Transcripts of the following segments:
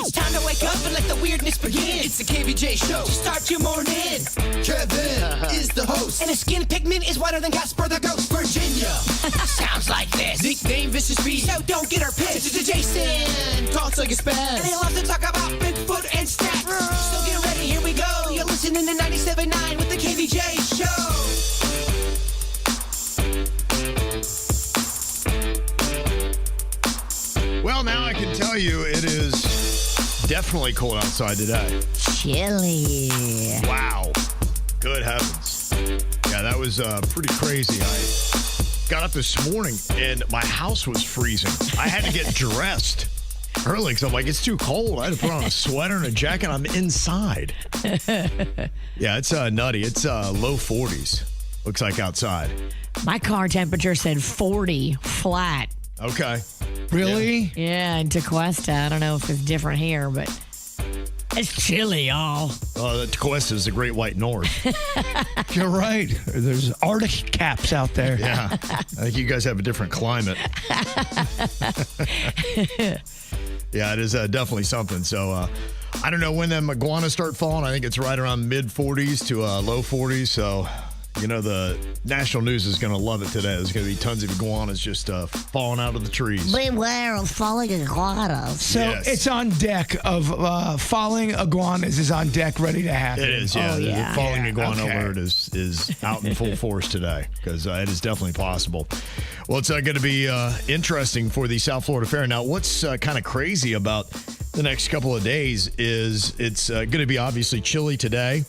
It's time to wake up and let the weirdness begin. It's the KVJ show. Start your morning. Kevin is the host. And his skin pigment is whiter than Casper the Ghost. Virginia sounds like this. Nickname Vicious Beast. So don't get her pissed. Jason talks like a spaz. And he loves to talk about Bigfoot and stats. So get ready, here we go. You're listening to 97.9 with the KVJ show. Well, now I can tell you it is definitely cold outside today. Chilly. Wow. Good heavens. Yeah, that was pretty crazy. I got up this morning and my house was freezing. I had to get dressed early because I'm like, it's too cold. I had to put on a sweater and a jacket. I'm inside. Yeah, it's nutty. It's low 40s. Looks like outside. My car temperature said 40 flat. Okay. Really? Yeah, in Tequesta. I don't know if it's different here, but it's chilly, y'all. The Tequesta is the Great White North. You're right. There's Arctic caps out there. Yeah. I think you guys have a different climate. Yeah, it is definitely something. So, I don't know when them iguanas start falling. I think it's right around mid 40s to low 40s. So, you know, the national news is going to love it today. There's going to be tons of iguanas just falling out of the trees. Beware of falling iguanas. So Yes. it's on deck of falling iguanas is on deck, ready to happen. It is, yeah. Oh, yeah. The falling iguana Okay. alert is out in full force today because it is definitely possible. Well, it's going to be interesting for the South Florida Fair. Now, what's kind of crazy about the next couple of days is it's going to be obviously chilly today.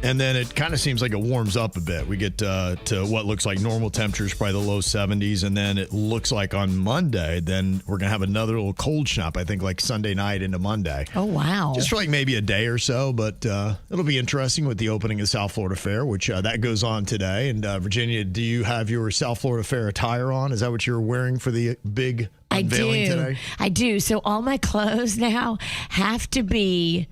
And then it kind of seems like it warms up a bit. We get to what looks like normal temperatures, probably the low 70s. And then it looks like on Monday, then we're going to have another little cold snap, I think, like Sunday night into Monday. Oh, wow. Just for like maybe a day or so. But it'll be interesting with the opening of South Florida Fair, which that goes on today. And Virginia, do you have your South Florida Fair attire on? Is that what you're wearing for the big unveiling today? I do. So all my clothes now have to be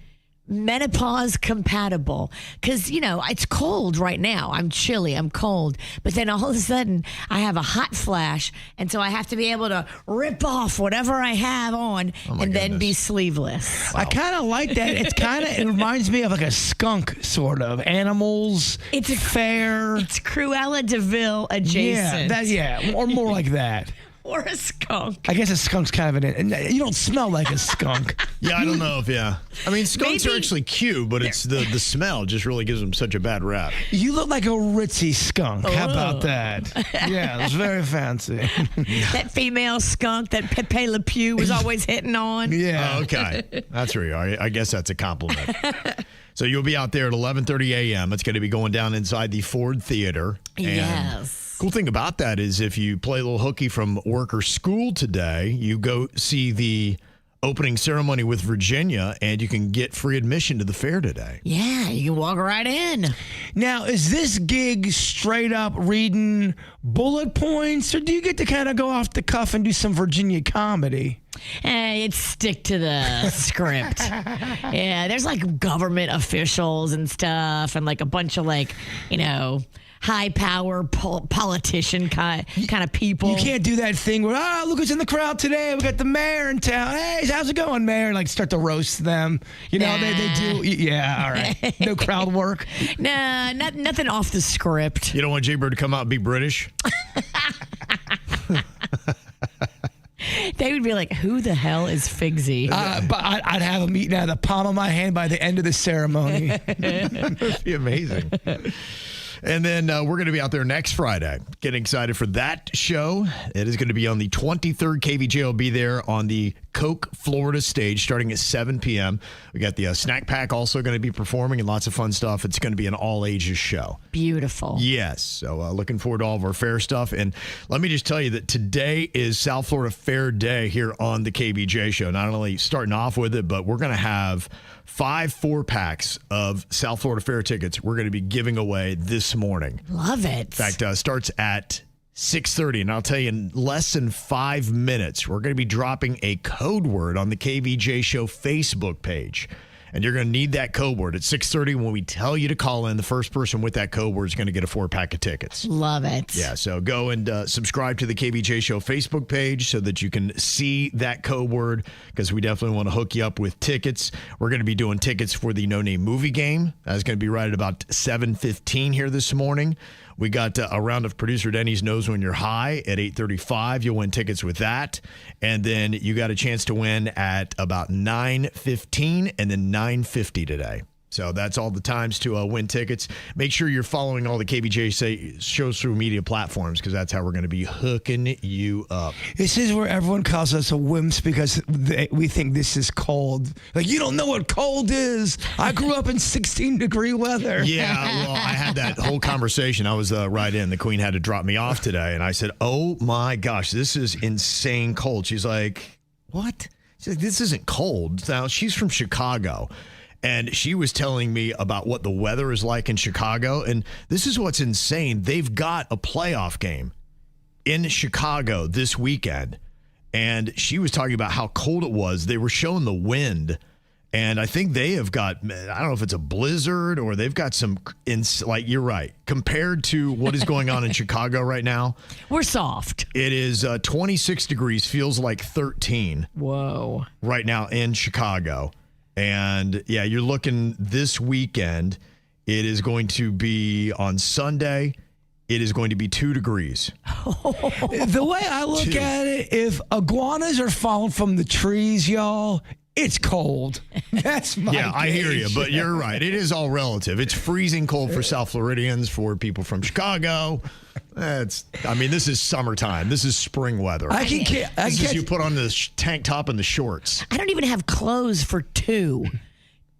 menopause compatible because, you know, it's cold right now. I'm chilly. I'm cold. But then all of a sudden I have a hot flash. And so I have to be able to rip off whatever I have on and then be sleeveless. I kind of like that. It reminds me of like a skunk sort of animals. It's a fair. It's Cruella de Vil adjacent. Or more like that. Or a skunk. I guess a skunk's kind of you don't smell like a skunk. Yeah, I don't know if, I mean, skunks are Maybe- actually cute, but it's the smell just really gives them such a bad rap. You look like a ritzy skunk. How about that? Yeah, it's very fancy. That female skunk that Pepe Le Pew was always hitting on. Yeah. Oh, okay. That's where you are. I guess that's a compliment. So you'll be out there at 11:30 a.m. It's going to be going down inside the Ford Theater. And Yes. cool thing about that is if you play a little hooky from work or school today, you go see the opening ceremony with Virginia, and you can get free admission to the fair today. Yeah, you can walk right in. Now, is this gig straight up reading bullet points, or do you get to kind of go off the cuff and do some Virginia comedy? It's stick to the script. Yeah, there's like government officials and stuff, and like a bunch of like, you know, high power politician kind of people. You can't do that thing where, look who's in the crowd today. We got the mayor in town. Hey, how's it going, mayor? Like start to roast them. You know, they do. Yeah, all right. No crowd work. Nah, nothing off the script. You don't want Jbird to come out and be British? They would be like, who the hell is Figsy? But I'd have them eating out of the palm of my hand by the end of the ceremony. That'd be amazing. And then we're going to be out there next Friday. Getting excited for that show. It is going to be on the 23rd. KVJ will be there on the Coke, Florida stage starting at 7 p.m. We got the Snack Pack also going to be performing and lots of fun stuff. It's going to be an all-ages show. Beautiful. Yes. So looking forward to all of our fair stuff. And let me just tell you that today is South Florida Fair Day here on the KVJ show. Not only starting off with it, but we're going to have 5 4-packs of South Florida Fair tickets we're going to be giving away this morning. Love it. In fact, starts at 6:30, and I'll tell you in less than 5 minutes, we're going to be dropping a code word on the KVJ Show Facebook page. And you're going to need that code word. At 6:30, when we tell you to call in, the first person with that code word is going to get a 4-pack of tickets. Love it. Yeah, so go and subscribe to the KVJ Show Facebook page so that you can see that code word, because we definitely want to hook you up with tickets. We're going to be doing tickets for the No Name movie game. That's going to be right at about 7:15 here this morning. We got a round of producer Denny's Knows When You're High at 8:35. You'll win tickets with that. And then you got a chance to win at about 9:15 and then 9:50 today. So that's all the times to win tickets. Make sure you're following all the KVJ shows through media platforms, because that's how we're going to be hooking you up. This is where everyone calls us a wimps because we think this is cold. Like, you don't know what cold is. I grew up in 16-degree weather. Yeah, well, I had that whole conversation. I was right in. The Queen had to drop me off today, and I said, oh, my gosh, this is insane cold. She's like, what? She's like, this isn't cold. Now, she's from Chicago. And she was telling me about what the weather is like in Chicago. And this is what's insane. They've got a playoff game in Chicago this weekend. And she was talking about how cold it was. They were showing the wind. And I think they have got, I don't know if it's a blizzard or they've got some, like, you're right. Compared to what is going on in Chicago right now. We're soft. It is 26 degrees, feels like 13. Whoa. Right now in Chicago. And, yeah, you're looking this weekend. It is going to be on Sunday. It is going to be 2 degrees. The way I look at it, if iguanas are falling from the trees, y'all, it's cold. That's my I hear you, gauge. but you're right. It is all relative. It's freezing cold for South Floridians, for people from Chicago. This is summertime. This is spring weather. This is you put on the tank top and the shorts. I don't even have clothes for 2.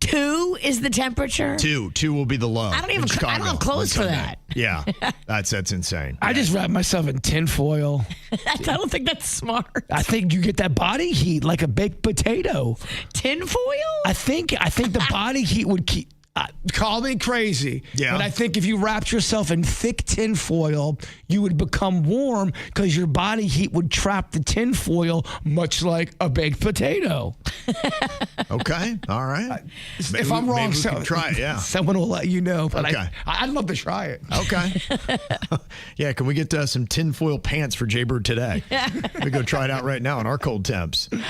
2 is the temperature? 2 will be the low. I don't have clothes for that. Yeah, that's insane. I just wrap myself in tinfoil. I don't think that's smart. I think you get that body heat like a baked potato. Tinfoil? I think the body heat would keep. Call me crazy, but I think if you wrapped yourself in thick tinfoil, you would become warm because your body heat would trap the tinfoil, much like a baked potato. Okay, all right. If I'm wrong, maybe we can try it. Yeah, someone will let you know. But okay. I'd love to try it. Okay. Yeah, can we get some tinfoil pants for Jbird today? We go try it out right now in our cold temps. All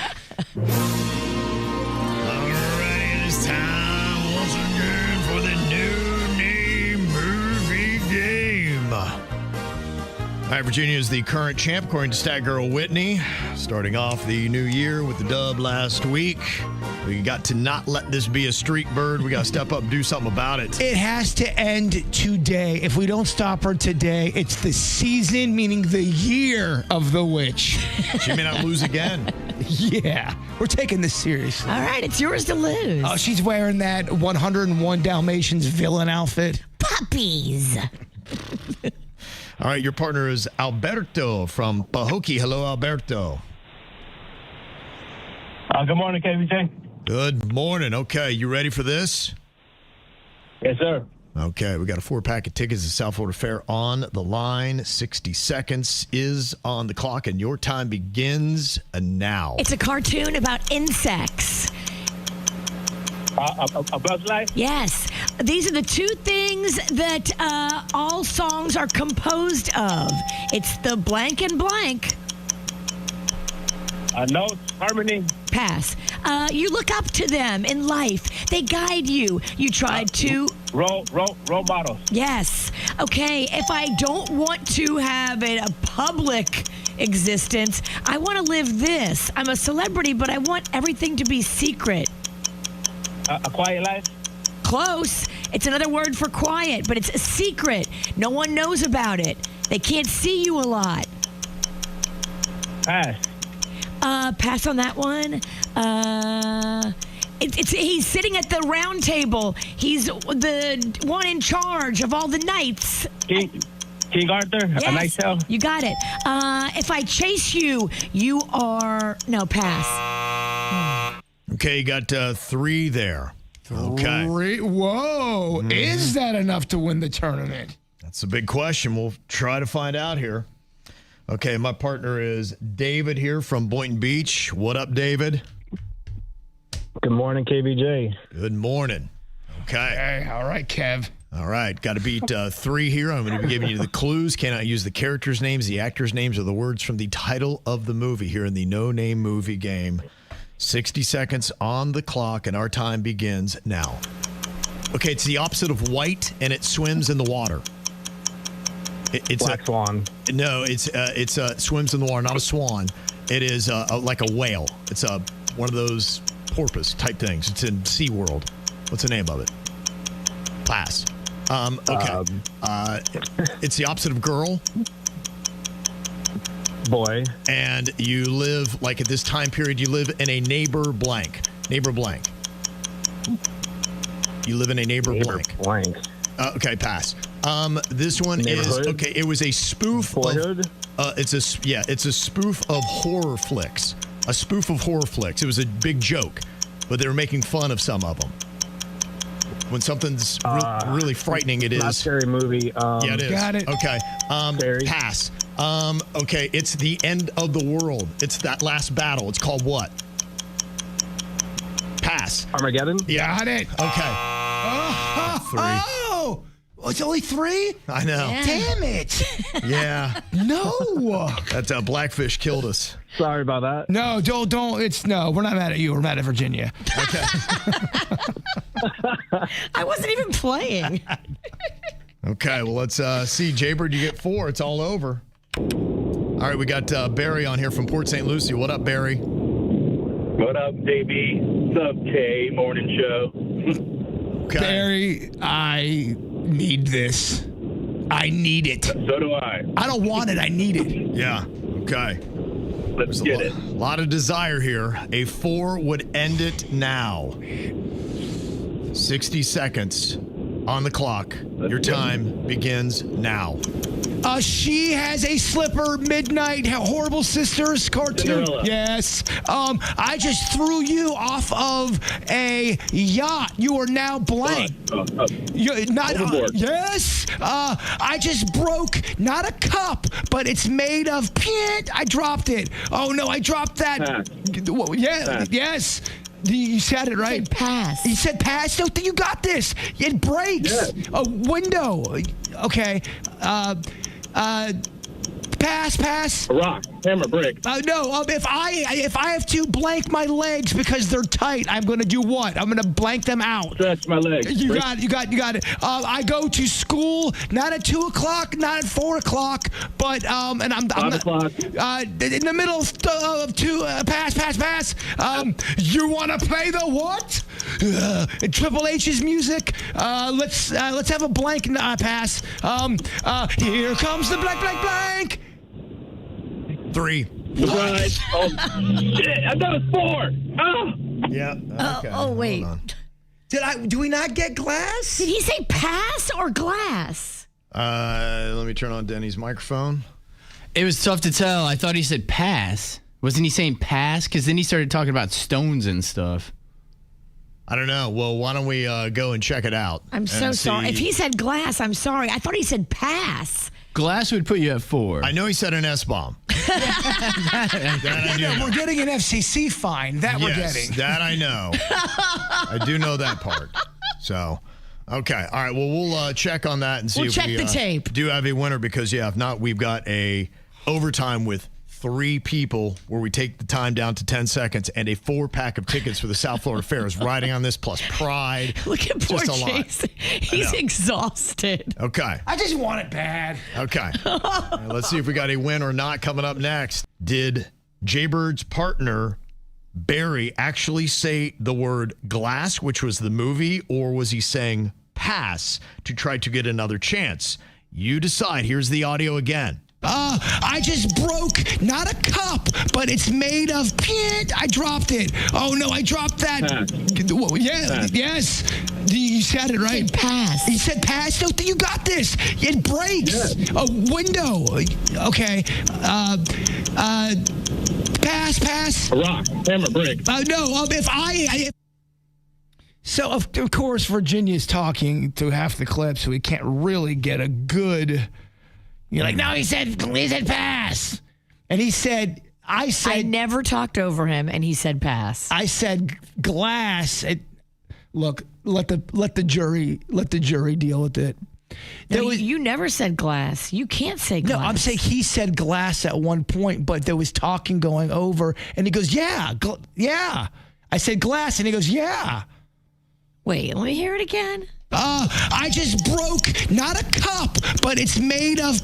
right, it's time. For the No Name movie game. All right, Virginia is the current champ, according to Stat Girl Whitney. Starting off the new year with the dub last week. We got to not let this be a streak, Bird. We got to step up and do something about it. It has to end today. If we don't stop her today, it's the season, meaning the year of the witch. She may not lose again. Yeah, we're taking this seriously. All right, it's yours to lose. Oh, she's wearing that 101 Dalmatians villain outfit. Puppies. All right, your partner is Alberto from Pahokee. Hello, Alberto. Good morning, KVJ. Good morning. Okay, you ready for this? Yes, sir. Okay, we got a 4-pack of tickets to South Florida Fair on the line. 60 seconds is on the clock, and your time begins now. It's a cartoon about insects. A Bug's Life? Yes. These are the 2 things that all songs are composed of. It's the blank and blank. Notes, harmony. Pass. You look up to them in life. They guide you. You tried to... Role models. Yes. Okay, if I don't want to have a public existence, I want to live this. I'm a celebrity, but I want everything to be secret. A Quiet Life? Close. It's another word for quiet, but it's a secret. No one knows about it. They can't see you a lot. Pass. Pass on that one. He's sitting at the round table. He's the one in charge of all the knights. King Arthur? Yes, A Knight's Tale? you got it. If I chase you, you are... No, pass. Okay, you got 3 there. Okay. Whoa. Is that enough to win the tournament? That's a big question. We'll try to find out here. Okay, my partner is David here from Boynton Beach. What up, David? Good morning, KBJ. Good morning. Okay. Hey, all right, Kev. All right. Got to beat 3 here. I'm going to be giving you the clues. Cannot use the characters' names, the actors' names, or the words from the title of the movie here in the no-name movie game. 60 seconds on the clock, and our time begins now. Okay, it's the opposite of white, and it swims in the water. It's Black Swan. No, it's swims in the water, not a swan. It is like a whale. It's one of those porpoise type things. It's in SeaWorld. What's the name of it? Pass. Okay. It's the opposite of girl. Boy. And you live, like at this time period, you live in a neighbor blank. Neighbor blank. You live in a neighbor blank. Okay, pass. This one is, okay, it was a spoof Boyhood? it's a spoof of horror flicks. A spoof of horror flicks. It was a big joke, but they were making fun of some of them. When something's really frightening, it is. Not scary movie. Yeah, it is. Got it. Okay. Scary. Pass. Okay, it's the end of the world. It's that last battle. It's called what? Pass. Armageddon? Yeah. Got it. Okay. 3. Oh, it's only 3? I know. Yeah. Damn it. Yeah. No. That Blackfish killed us. Sorry about that. No, don't. We're not mad at you. We're mad at Virginia. Okay. I wasn't even playing. Okay, well, let's see. Jbird, you get 4. It's all over. All right, we got Barry on here from Port St. Lucie. What up, Barry? What up, JB? What's up, K? Morning show. Okay. Barry, I need this. I need it. So do I. I don't want it. I need it. Yeah. Okay. Let's get it. A lot of desire here. A 4 would end it now. 60 seconds on the clock. Your time begins now. She has a slipper, midnight, horrible sisters cartoon. Cinderella. Yes. I just threw you off of a yacht. You are now blank. You're not. Overboard. Yes. I just broke not a cup, but it's made of paint. I dropped it. Oh no, I dropped that. Pass. Yeah. Pass. Yes. You said it right. Said pass. You said pass. No, you got this. It breaks. Yes. A window. Okay. Pass. A rock, hammer, brick. No. If I have to blank my legs because they're tight, I'm going to do what? I'm going to blank them out. Stretch my legs. You got it. I go to school not at 2:00, not at 4:00, but and I'm 5 o'clock. in the middle of two. Pass. You want to play the what? Triple H's music. Let's have a blank pass. Here comes the blank. 3. Surprise. Oh, shit. I thought it was 4. Oh. Yeah. Okay. Wait. Hold on. Do we not get glass? Did he say pass or glass? Let me turn on Denny's microphone. It was tough to tell. I thought he said pass. Wasn't he saying pass? Because then he started talking about stones and stuff. I don't know. Well, why don't we go and check it out? I'm so and sorry. see- If he said glass, I'm sorry. I thought he said pass. Glass would put you at 4. I know he said an S-bomb. That I do know. We're getting an FCC fine. That we're Yes, getting. that I know. I do know that part. So, okay. All right. Well, we'll check on that and see We'll if check we the tape. do have a winner because, if not, we've got a overtime with 3 people where we take the time down to 10 seconds and a 4-pack of tickets for the South Florida Fair is riding on this plus pride. Look at poor Just a lot. Jason. He's know. exhausted. Okay. I just want it bad. Okay. All right, let's see if we got a win or not coming up next. Did Jbird's partner, Barry, actually say the word glass, which was the movie, or was he saying pass to try to get another chance? You decide. Here's the audio again. I just broke not a cup, but it's made of paint. I dropped it. Oh no, I dropped that. Pass. Yeah. Pass. Yes. You said it right. Said pass. He said pass. No, you got this. It breaks. Yes. A window. Okay. Pass. A rock, hammer, brick. No. So of course Virginia's talking through half the clip, so we can't really get a good. You're like, no, he said pass, and he said I I never talked over him, and he said pass. I said glass. Look, let the jury deal with it. No, you never said glass. You can't say glass. No, I'm saying he said glass at one point, but there was talking going over, and he goes, yeah. I said glass, and he goes, yeah. Wait, let me hear it again. I just broke, not a cup, but it's made of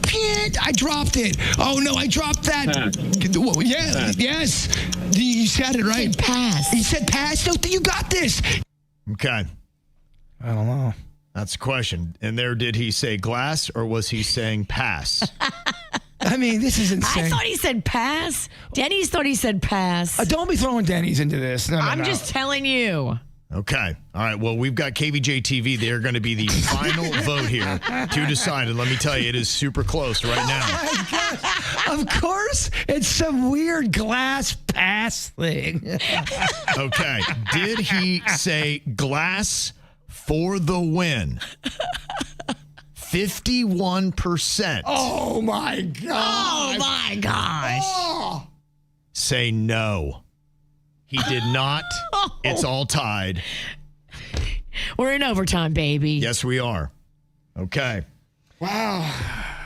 I dropped it. Oh, no, I dropped that. Whoa, yeah, yes. You said it right. He said pass. He said pass. No, you got this. Okay. I don't know. That's the question. And there, did he say glass or was he saying pass? I mean, this is insane. I thought he said pass. Denny's thought he said pass. Don't be throwing Denny's into this. No, I'm just telling you. Okay. All right. Well, we've got KVJ TV. They're going to be the final vote here to decide. And let me tell you, it is super close right now. Oh my God. Of course, it's some weird glass pass thing. Okay. Did he say glass for the win? 51%. Oh my God. Oh my gosh. Oh. Say no. He did not. It's all tied. We're in overtime, baby. Yes, we are. Okay. Wow.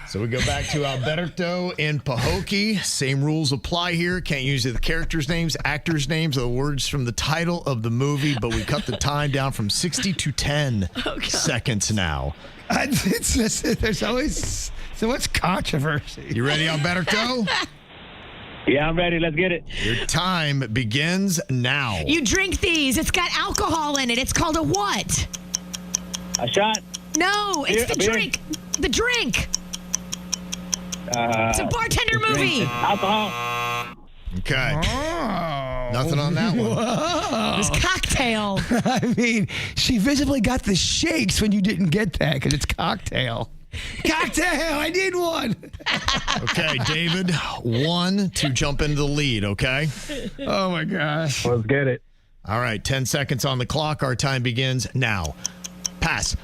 So we go back to Alberto and Pahokee. Same rules apply here. Can't use the characters' names, actors' names, or the words from the title of the movie, but we cut the time down from 60 to 10 seconds now. There's always so much controversy. You ready, Alberto? Yeah, I'm ready. Let's get it. Your time begins now. You drink these. It's got alcohol in it. It's called a what? A shot. No, it's the beer. drink. The drink. It's a bartender movie. Alcohol. Okay. Oh. Nothing on that one. It's cocktail. I mean, she visibly got the shakes when you didn't get that because it's cocktail. Cocktail, I need one. Okay, David, 1 to jump into the lead, okay? Oh, my gosh. Let's get it. All right, 10 seconds on the clock. Our time begins now. Pass.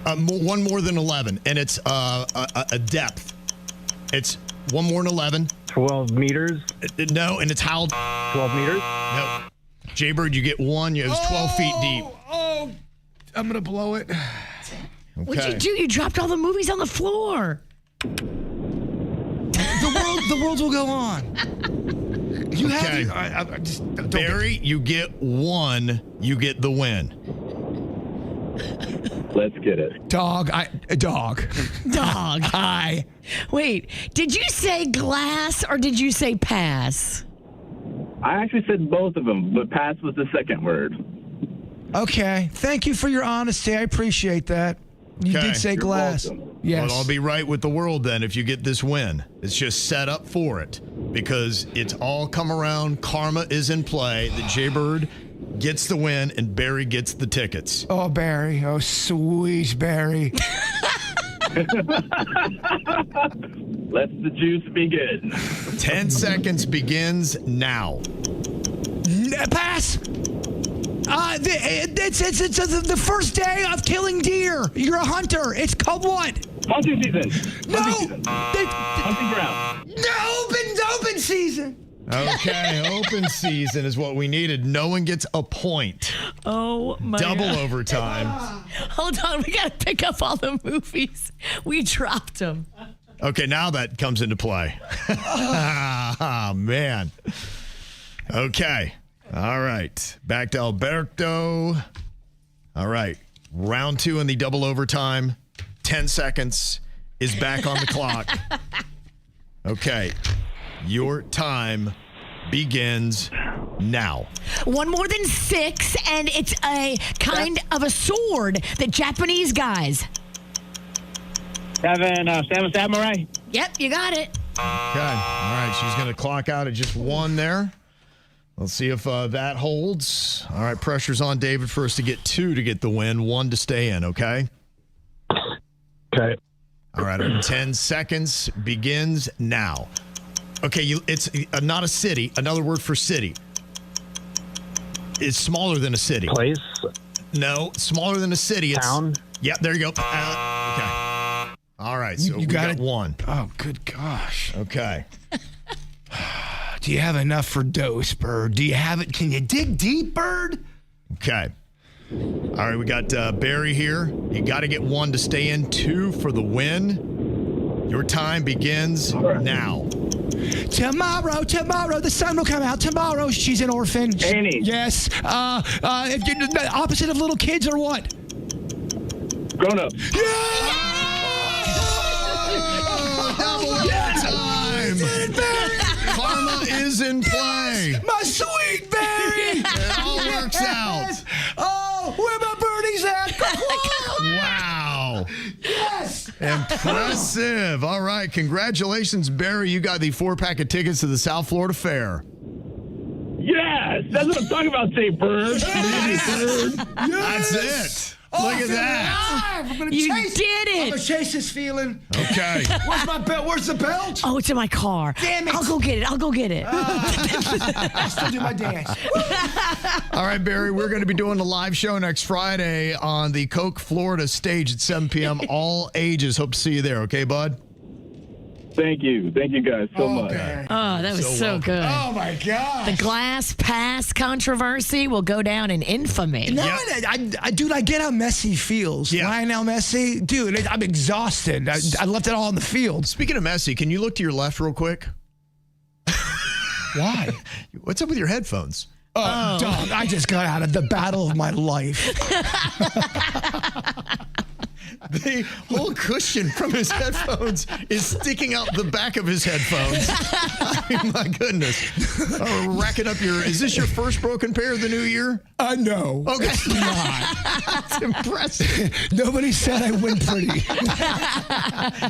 One more than 11, and it's a depth. It's one more than 11. 12 meters. No, and it's how... 12 meters. No. Jbird, you get one. It was 12 feet deep. Oh, I'm going to blow it. What'd you do? You dropped all the movies on the floor. The world will go on. You Okay. have I just don't Barry, you get one. You get the win. Let's get it. Dog. Dog. Hi. Wait, did you say glass or did you say pass? I actually said both of them, but pass was the second word. Okay. Thank you for your honesty. I appreciate that. You Okay. did say You're glass. welcome. Yes. Well, I'll be right with the world then if you get this win. It's just set up for it because it's all come around. Karma is in play. The Jbird gets the win and Barry gets the tickets. Oh, Barry. Oh, sweet Barry. Let the juice begin. 10 seconds begins now. Pass. It's the first day of killing deer. You're a hunter. It's called what? Hunting season. No. Hunting ground. No, open season. Okay, open season is what we needed. No one gets a point. Oh, my Double God. overtime. Hold on. We got to pick up all the movies. We dropped them. Okay, now that comes into play. Oh, man. Okay. All right. Back to Alberto. All right. Round 2 in the double overtime. 10 seconds is back on the clock. Okay. Your time begins now. One more than 6, and it's a kind of a sword that Japanese guys. Seven samurai. Yep, you got it. Okay. All right. She's going to clock out at just 1 there. Let's see if that holds. All right. Pressure's on David first to get 2 to get the win, 1 to stay in, okay? Okay. All right. Our 10 seconds begins now. Okay. It's not a city. Another word for city. It's smaller than a city. Place. No, smaller than a city. It's, Town. Yeah, there you go. Okay. All right. So You we got got it. 1. Oh, good gosh. Okay. Do you have enough for dose, Bird? Do you have it? Can you dig deep, Bird? Okay. All right, we got Barry here. You got to get 1 to stay in, 2 for the win. Your time begins now. Tomorrow, the sun will come out. Tomorrow, she's an orphan. Annie. Yes. If you're the opposite of little kids or what? Grown up. Double time. Karma is in play. My sweet Barry. It all works out. Oh, where my birdies at? Wow. Yes. Impressive. All right. Congratulations, Barry. You got the 4-pack of tickets to the South Florida Fair. Yes, that's what I'm talking about, say bird. That's it. Look at that. I'm gonna You chase did it. I'm gonna chase this feeling. Okay. Where's my belt? Where's the belt? Oh, it's in my car. Damn it. I'll go get it. I still do my dance. All right, Barry, we're going to be doing a live show next Friday on the Coke, Florida stage at 7 p.m. All ages. Hope to see you there. Okay, bud? Thank you guys so much. Oh, that was so good. Oh my God. The glass pass controversy will go down in infamy. No, dude, I get how Messi feels. Yeah. Lionel Messi, dude, I'm exhausted. I left it all on the field. Speaking of Messi, can you look to your left real quick? Why? What's up with your headphones? Dog, I just got out of the battle of my life. The whole cushion from his headphones is sticking out the back of his headphones. I mean, my goodness. Racking up is this your first broken pair of the new year? No. Okay. It's not. That's impressive. Nobody said I win pretty.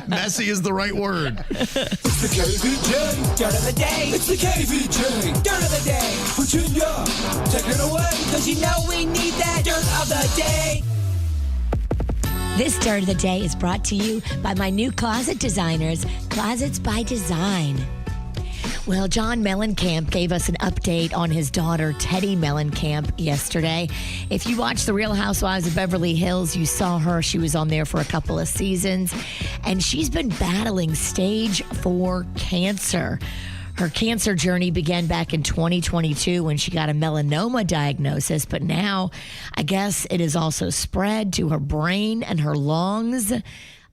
Messy is the right word. It's the KVJ Dirt of the Day. It's the KVJ Dirt of the Day. Virginia, take it away, because you know we need that Dirt of the Day. This Dirt of the Day is brought to you by my new closet designers, Closets by Design. Well, John Mellencamp gave us an update on his daughter, Teddy Mellencamp, yesterday. If you watched The Real Housewives of Beverly Hills, you saw her. She was on there for a couple of seasons, and she's been battling stage 4 cancer. Her cancer journey began back in 2022 when she got a melanoma diagnosis, but now I guess it has also spread to her brain and her lungs.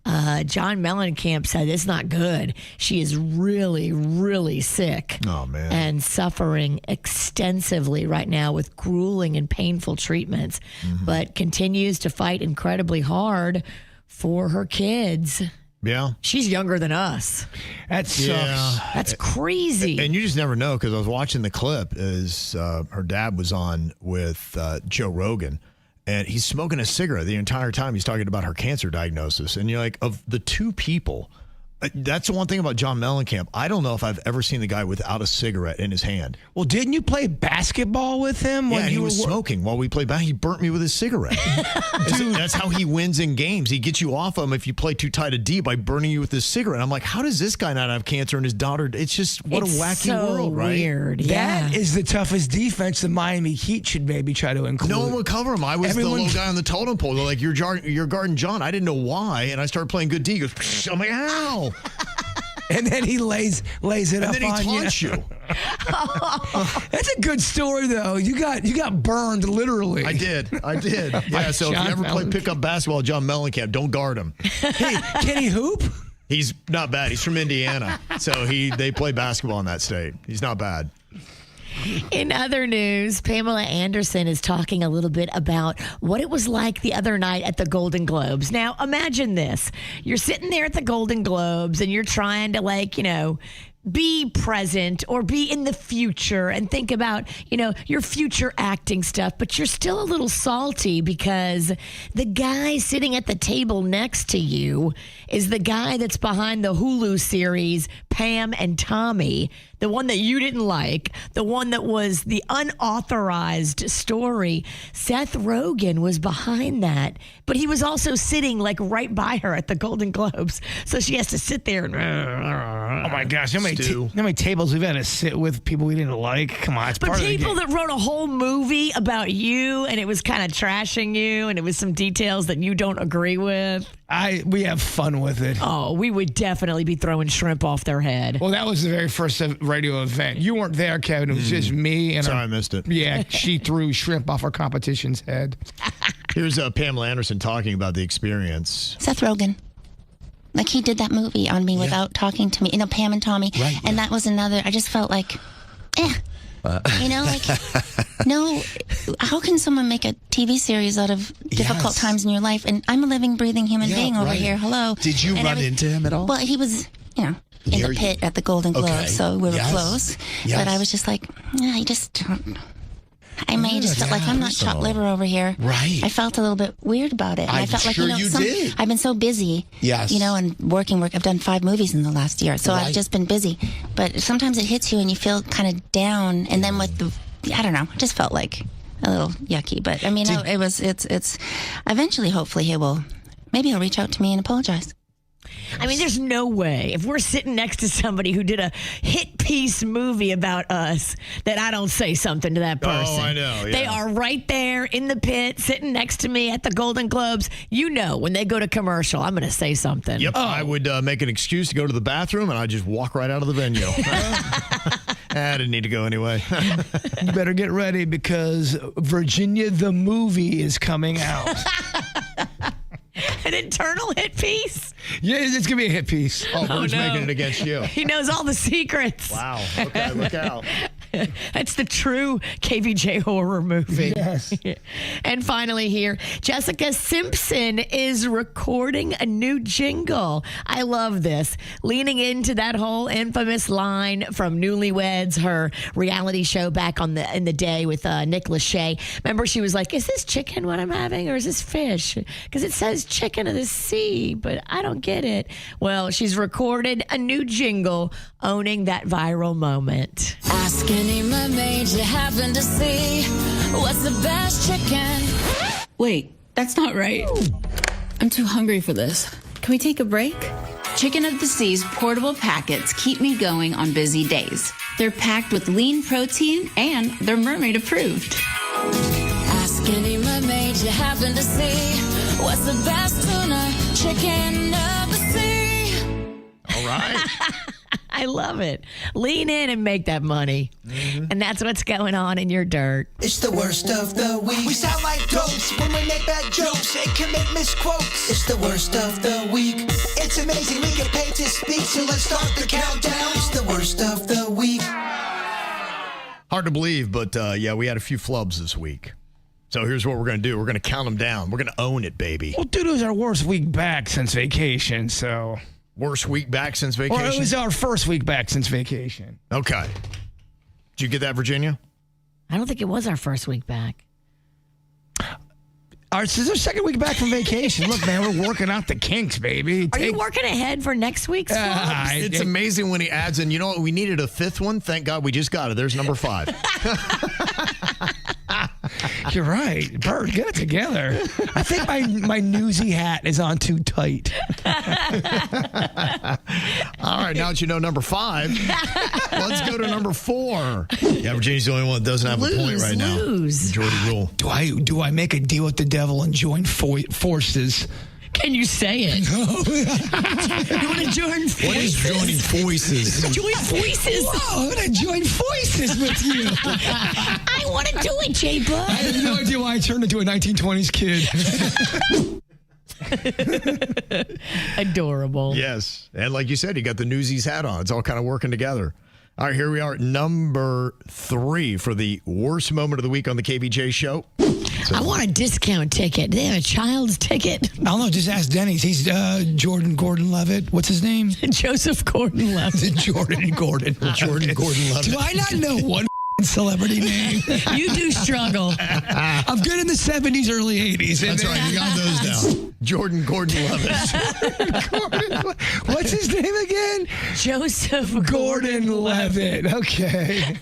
John Mellencamp said it's not good. She is really, really sick. Oh, man. And suffering extensively right now with grueling and painful treatments, but continues to fight incredibly hard for her kids. Yeah. She's younger than us. That sucks. Yeah. That's crazy. And you just never know, because I was watching the clip as her dad was on with Joe Rogan, and he's smoking a cigarette the entire time he's talking about her cancer diagnosis. And you're like, of the two people, that's the one thing about John Mellencamp. I don't know if I've ever seen the guy without a cigarette in his hand. Well, didn't you play basketball with him? Yeah, when and you he was smoking while we played basketball. He burnt me with his cigarette. Dude, that's how he wins in games. He gets you off him if you play too tight a D by burning you with his cigarette. I'm like, how does this guy not have cancer and his daughter? It's just, what it's a wacky so world, right? Weird. Yeah. That is the toughest defense the Miami Heat should maybe try to include. No one would cover him. I was the little guy on the totem pole. They're like, you're guarding John. I didn't know why. And I started playing good D. He goes, psh. I'm like, ow. And then he lays it And up then he on taunts you. That's a good story, though. You got burned, literally. I did. Yeah, so if John you ever play Mellencamp. pickup basketball, John Mellencamp, don't guard him. Hey, can he hoop? He's not bad. He's from Indiana. So they play basketball in that state. He's not bad. In other news, Pamela Anderson is talking a little bit about what it was like the other night at the Golden Globes. Now, imagine this. You're sitting there at the Golden Globes and you're trying to, be present or be in the future and think about, your future acting stuff, but you're still a little salty because the guy sitting at the table next to you is the guy that's behind the Hulu series Pam and Tommy, the one that you didn't like, the one that was the unauthorized story. Seth Rogen was behind that, but he was also sitting right by her at the Golden Globes. So she has to sit there and Oh my gosh, how many tables we've had to sit with people we didn't like? Come on, it's But part of the people game. that wrote a whole movie about you and it was kind of trashing you and it was some details that you don't agree with. We have fun with it. Oh, we would definitely be throwing shrimp off their head. Well, that was the very first radio event. You weren't there, Kevin. It was just me. And Sorry, I missed it. Yeah, she threw shrimp off our competition's head. Here's Pamela Anderson talking about the experience. Seth Rogen. Like, he did that movie on me without talking to me. You know, Pam and Tommy. Right, and that was another, I just felt like, you know, like, no, how can someone make a TV series out of difficult times in your life? And I'm a living, breathing human being over here. Hello. Did you run into him at all? Well, he was, you know, in the pit at the Golden Globes, so we were close. Yes. But I was just like, I just felt like I'm not chopped liver over here. Right. I felt a little bit weird about it. And I felt like, you know, did. I've been so busy. Yes. You know, and working. I've done 5 movies in the last year, so I've just been busy. But sometimes it hits you and you feel kind of down. And then with the, I don't know, it just felt like a little yucky. But I mean, it's eventually, hopefully, maybe he'll reach out to me and apologize. I mean, there's no way if we're sitting next to somebody who did a hit piece movie about us that I don't say something to that person. Oh, I know. Yeah. They are right there in the pit, sitting next to me at the Golden Globes. You know, when they go to commercial, I'm going to say something. Yep. I would make an excuse to go to the bathroom, and I'd just walk right out of the venue. I didn't need to go anyway. You better get ready because Virginia the movie is coming out. An internal hit piece? Yeah, it's going to be a hit piece. Oh, who's making it against you? He knows all the secrets. Wow. Okay, look out. That's the true KVJ horror movie. Yes. And finally here, Jessica Simpson is recording a new jingle. I love this. Leaning into that whole infamous line from Newlyweds, her reality show back in the day with Nick Lachey. Remember, she was like, is this chicken what I'm having or is this fish? Because it says chicken of the sea, but I don't get it. Well, she's recorded a new jingle owning that viral moment. Ask any mermaid you happen to see, what's the best chicken? Wait, that's not right. I'm too hungry for this. Can we take a break? Chicken of the Sea's portable packets keep me going on busy days. They're packed with lean protein and they're mermaid approved. Ask any mermaid you happen to see, what's the best tuna chicken of the sea? All right. I love it. Lean in and make that money. And that's what's going on in your dirt. It's the worst of the week. We sound like dopes when we make bad jokes and commit misquotes. It's the worst of the week. It's amazing we get paid to speak, so let's start the countdown. It's the worst of the week. Hard to believe, but we had a few flubs this week. So here's what we're going to do. We're going to count them down. We're going to own it, baby. Well, dude, it was our worst week back since vacation, so... Worst week back since vacation? Or it was our first week back since vacation. Okay. Did you get that, Virginia? I don't think it was our first week back. This is our second week back from vacation. Look, man, we're working out the kinks, baby. Are you working ahead for next week's flubs? It's amazing when he adds in, you know what, we needed a 5th one. Thank God we just got it. There's number 5. You're right. Bird, get it together. I think my newsy hat is on too tight. All right, now that you know number 5, let's go to number 4. Yeah, Virginia's the only one that doesn't have a point right now. Majority rule. Do I make a deal with the devil and join forces? Can you say it? You want to join forces? What is joining forces? Join forces? Whoa, I'm going to join forces with you. I want to do it, Jbird. I have no idea why I turned into a 1920s kid. Adorable. Yes. And like you said, you got the Newsies hat on. It's all kind of working together. All right, here we are at number 3 for the worst moment of the week on the KVJ show. I want a discount ticket. They have a child's ticket. I don't know. Just ask Denny's. He's Jordan Gordon-Levitt. What's his name? Joseph Gordon-Levitt. Jordan Gordon-Levitt. Do I not know one celebrity name? You do struggle. I'm good in the 70s, early 80s. That's right. You got those down. Jordan Gordon-Levitt. What's his name again? Joseph Gordon-Levitt. Okay.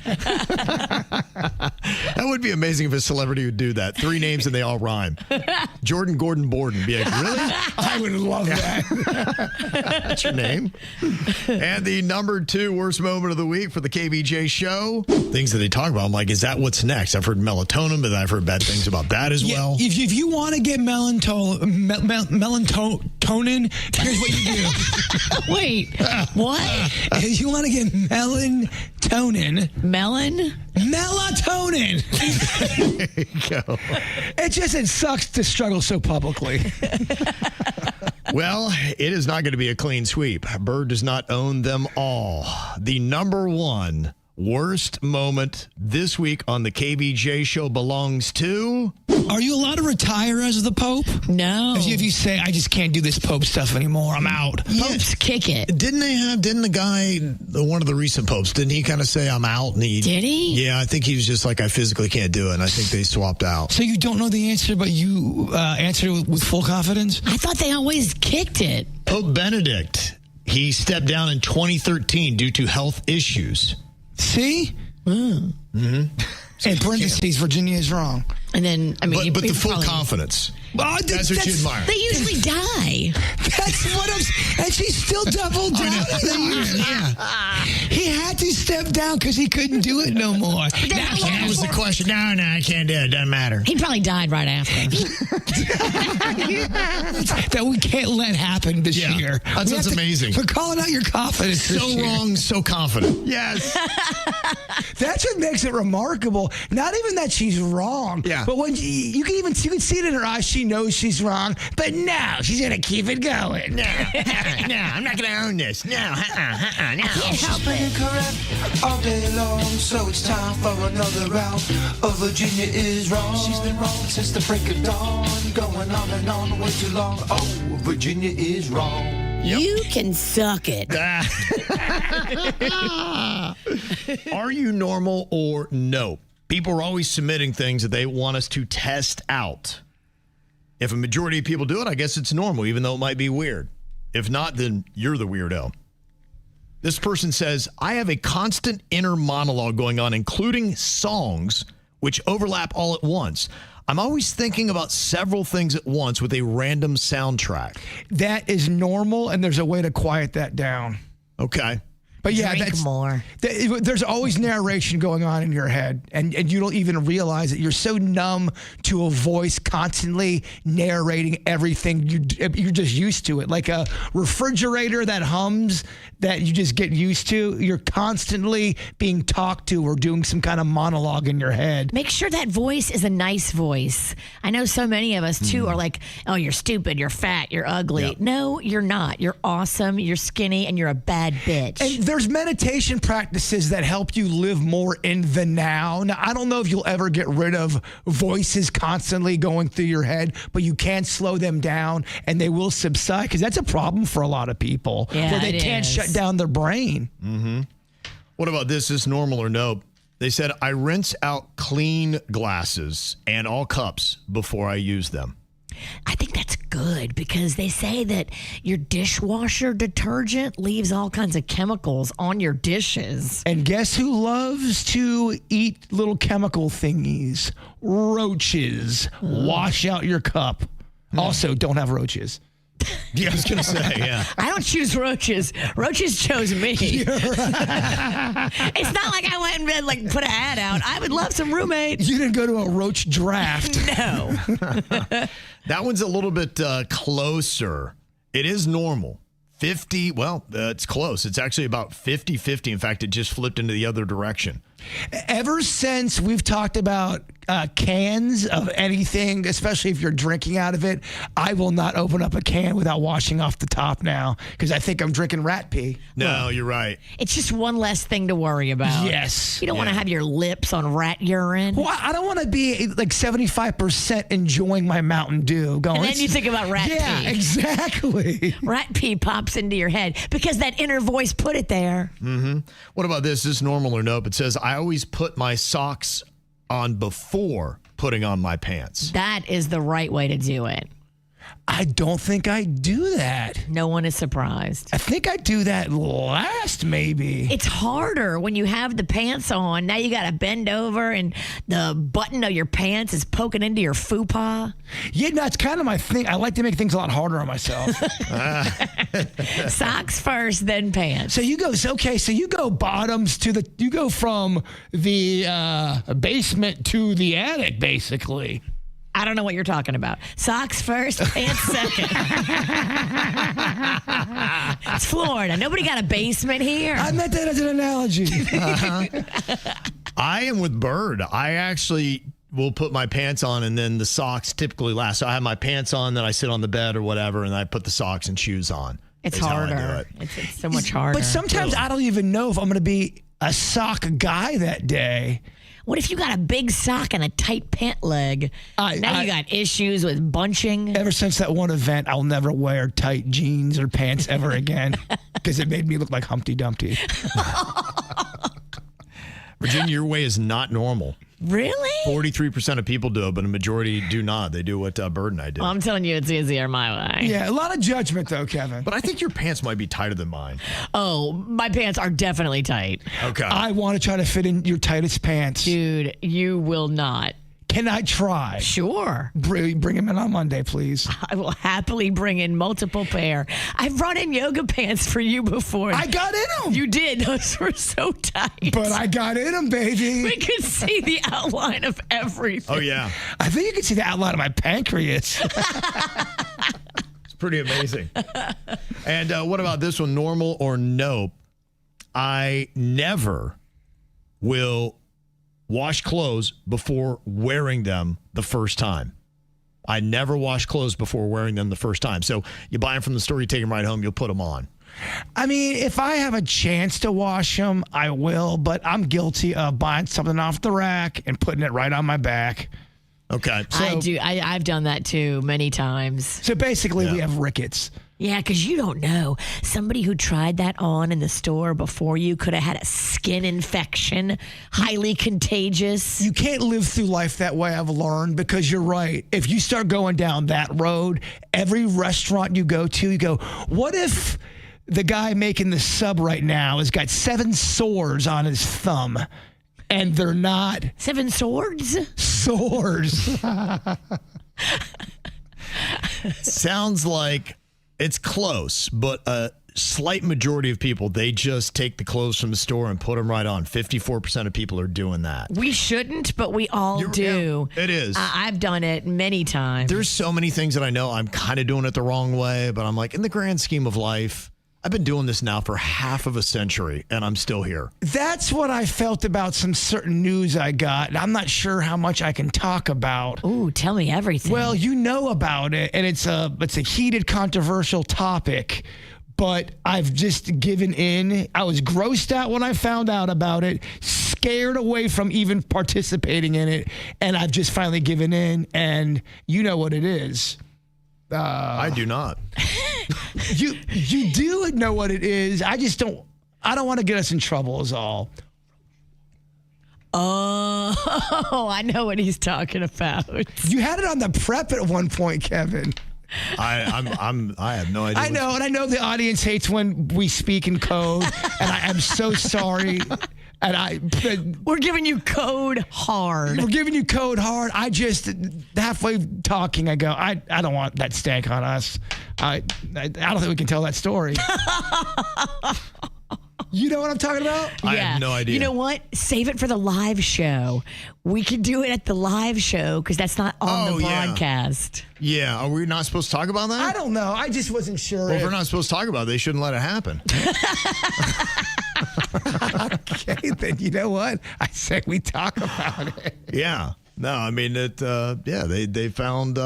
That would be amazing if a celebrity would do that. 3 names and they all rhyme. Jordan Gordon-Borden. Be like, really? I would love that. That's your name. And the number 2 worst moment of the week for the KVJ show. Things that they talk about. I'm like, is that what's next? I've heard melatonin, but I've heard bad things about that as well. If you want to get melatonin, melatonin, here's what you do. Wait, what? If you want to get melatonin. Melatonin. There you go. It sucks to struggle so publicly. Well, it is not going to be a clean sweep. Bird does not own them all. The number one worst moment this week on the KBJ show belongs to... Are you allowed to retire as the Pope? No. If you say, I just can't do this Pope stuff anymore, I'm out. Popes kick it. Didn't the guy, one of the recent popes, didn't he kind of say, I'm out? And Did he? Yeah, I think he was just like, I physically can't do it. And I think they swapped out. So you don't know the answer, but you answered it with full confidence? I thought they always kicked it. Pope Benedict, he stepped down in 2013 due to health issues. See? Mm-hmm. In parentheses, Virginia is wrong. And then, I mean... But the full confidence. Oh, that's what you admire. They usually die. That's what I'm... And she still doubled down. He had to step down because he couldn't do it no more. That was the question. No, I can't do it. Doesn't matter. He probably died right after. That we can't let happen this year. That's amazing. We're calling out your confidence. So wrong, so confident. Yes. That's what makes it remarkable. Not even that she's wrong. Yeah. But when you can see it in her eyes, she knows she's wrong. But no, she's going to keep it going. No, I'm not going to own this. No, no. She's been correct all day long, so it's time for another round of Virginia is wrong. She's been wrong since the break of dawn, going on and on way too long. Oh, Virginia is wrong. Yep. You can suck it. Are you normal or no? People are always submitting things that they want us to test out. If a majority of people do it, I guess it's normal, even though it might be weird. If not, then you're the weirdo. This person says, I have a constant inner monologue going on, including songs which overlap all at once. I'm always thinking about several things at once with a random soundtrack. That is normal, and there's a way to quiet that down. Okay. But yeah, Drink more. There's always narration going on in your head, and you don't even realize it. You're so numb to a voice constantly narrating everything. You're just used to it. Like a refrigerator that hums that you just get used to. You're constantly being talked to or doing some kind of monologue in your head. Make sure that voice is a nice voice. I know so many of us, too, are like, oh, you're stupid, you're fat, you're ugly. Yep. No, you're not. You're awesome, you're skinny, and you're a bad bitch. And there's meditation practices that help you live more in the now. Now, I don't know if you'll ever get rid of voices constantly going through your head, but you can slow them down and they will subside, because that's a problem for a lot of people where they can't shut down their brain. Mm-hmm. What about this? Is normal or no? They said, I rinse out clean glasses and all cups before I use them. I think that's good, because they say that your dishwasher detergent leaves all kinds of chemicals on your dishes. And guess who loves to eat little chemical thingies? Roaches. Wash out your cup. Also, don't have roaches. Yeah, I was going to say, yeah. I don't choose roaches. Roaches chose me. It's not like I went and put an ad out. I would love some roommates. You didn't go to a roach draft. No. That one's a little bit closer. It is normal. 50, it's close. It's actually about 50-50. In fact, it just flipped into the other direction. Ever since we've talked about cans of anything, especially if you're drinking out of it, I will not open up a can without washing off the top now, because I think I'm drinking rat pee. No, you're right. It's just one less thing to worry about. Yes. You don't want to have your lips on rat urine. Well, I don't want to be like 75% enjoying my Mountain Dew. Going, and then you think about rat pee. Yeah, exactly. Rat pee pops into your head because that inner voice put it there. Mm-hmm. What about this? Is this normal or nope? It says, I always put my socks on before putting on my pants. That is the right way to do it. I don't think I do that. No one is surprised. I think I do that last, maybe. It's harder when you have the pants on. Now you got to bend over and the button of your pants is poking into your fupa. Yeah, no, it's kind of my thing. I like to make things a lot harder on myself. Socks first, then pants. So you go bottoms to you go from the basement to the attic, basically. I don't know what you're talking about. Socks first, pants second. It's Florida. Nobody got a basement here. I meant that as an analogy. I am with Bird. I actually will put my pants on and then the socks typically last. So I have my pants on, then I sit on the bed or whatever, and I put the socks and shoes on. It's That's how I do harder. it. It's so much harder. But sometimes I don't even know if I'm going to be a sock guy that day. What if you got a big sock and a tight pant leg? Now you got issues with bunching. Ever since that one event, I'll never wear tight jeans or pants ever again because it made me look like Humpty Dumpty. Virginia, your way is not normal. Really? 43% of people do it, but a majority do not. They do what Bird and I do. Well, I'm telling you, it's easier my way. Yeah, a lot of judgment, though, Kevin. But I think your pants might be tighter than mine. Oh, my pants are definitely tight. Okay. I want to try to fit in your tightest pants. Dude, you will not. Can I try? Sure. Bring him in on Monday, please. I will happily bring in multiple pair. I've brought in yoga pants for you before. I got in them. You did. Those were so tight. But I got in them, baby. We could see the outline of everything. Oh, yeah. I think you can see the outline of my pancreas. It's pretty amazing. And what about this one? Normal or no? I never will wash clothes before wearing them the first time. I never wash clothes before wearing them the first time. So you buy them from the store, you take them right home, you'll put them on. I mean, if I have a chance to wash them, I will, but I'm guilty of buying something off the rack and putting it right on my back. Okay. I do. I've done that too many times. So basically, we have rickets. Yeah, because you don't know. Somebody who tried that on in the store before you could have had a skin infection, highly contagious. You can't live through life that way, I've learned, because you're right. If you start going down that road, every restaurant you go to, you go, what if the guy making the sub right now has got 7 sores on his thumb? And they're not 7 swords? Sores. Sounds like it's close, but a slight majority of people, they just take the clothes from the store and put them right on. 54% of people are doing that. We shouldn't, but we all do. Yeah, it is. I've done it many times. There's so many things that I know I'm kind of doing it the wrong way, but I'm like, in the grand scheme of life, I've been doing this now for half of a century, and I'm still here. That's what I felt about some certain news I got. I'm not sure how much I can talk about. Ooh, tell me everything. Well, you know about it, and it's a heated, controversial topic, but I've just given in. I was grossed out when I found out about it, scared away from even participating in it, and I've just finally given in, and you know what it is. I do not. You do know what it is. I don't want to get us in trouble is all. Oh, I know what he's talking about. You had it on the prep at one point, Kevin. I have no idea. I know, and I know the audience hates when we speak in code, and I am so sorry. And we're giving you code hard. We're giving you code hard. I just halfway talking, I go, I don't want that stank on us. I don't think we can tell that story. You know what I'm talking about? Yeah. I have no idea. You know what? Save it for the live show. We could do it at the live show because that's not on the broadcast. Yeah. Are we not supposed to talk about that? I don't know. I just wasn't sure. Well, if we're not supposed to talk about it, they shouldn't let it happen. Okay, then you know what? I said we talk about it. Yeah. No, I mean, they found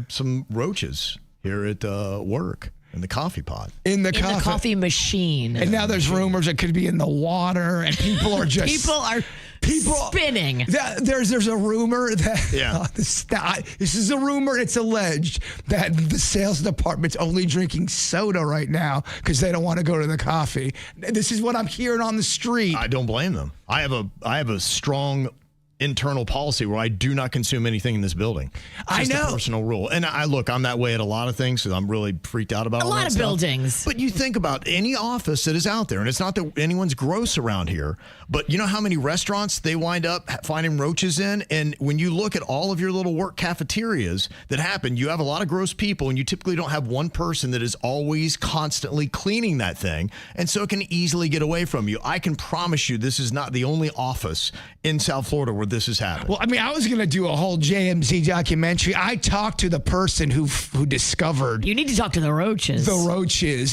some roaches here at work. In the coffee pot. In the coffee machine. And now there's rumors it could be in the water, and people are just... people spinning. There's a rumor that... this is a rumor. It's alleged that the sales department's only drinking soda right now because they don't want to go to the coffee. This is what I'm hearing on the street. I don't blame them. I have a strong internal policy where I do not consume anything in this building. I know. Just a personal rule. And I'm that way at a lot of things, so I'm really freaked out about a lot of buildings. But you think about any office that is out there, and it's not that anyone's gross around here, but you know how many restaurants they wind up finding roaches in? And when you look at all of your little work cafeterias that happen, you have a lot of gross people, and you typically don't have one person that is always constantly cleaning that thing, and so it can easily get away from you. I can promise you this is not the only office in South Florida where where this has happened. Well, I mean, I was going to do a whole JMZ documentary. I talked to the person who discovered You need to talk to the roaches.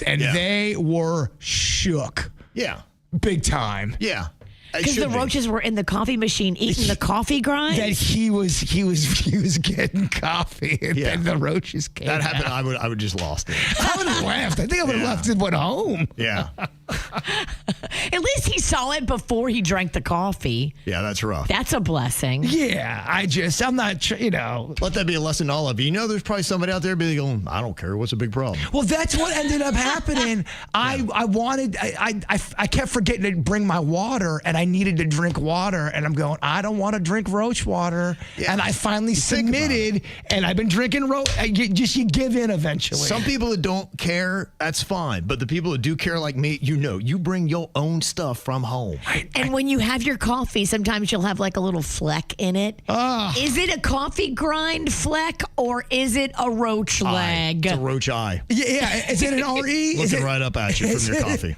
and they were shook. Yeah. Big time. Yeah. Because the roaches were in the coffee machine eating the coffee grind. That he was getting coffee, and then the roaches came. That happened. out. I would just lost it. I would have laughed. I think I would have left and went home. Yeah. At least he saw it before he drank the coffee. Yeah, that's rough. That's a blessing. Yeah, I'm not, Let that be a lesson to all of you. There's probably somebody out there be going, I don't care. What's a big problem? Well, that's what ended up happening. I kept forgetting to bring my water, and I needed to drink water, and I'm going, I don't want to drink roach water. Yeah. And I finally submitted, and I've been drinking roach. You give in eventually. Some people that don't care, that's fine. But the people that do care like me, you bring your own stuff from home. And when you have your coffee, sometimes you'll have like a little fleck in it. Is it a coffee grind fleck or is it a roach leg? It's a roach eye. Yeah, is it an RE? Looking right up at you from your coffee.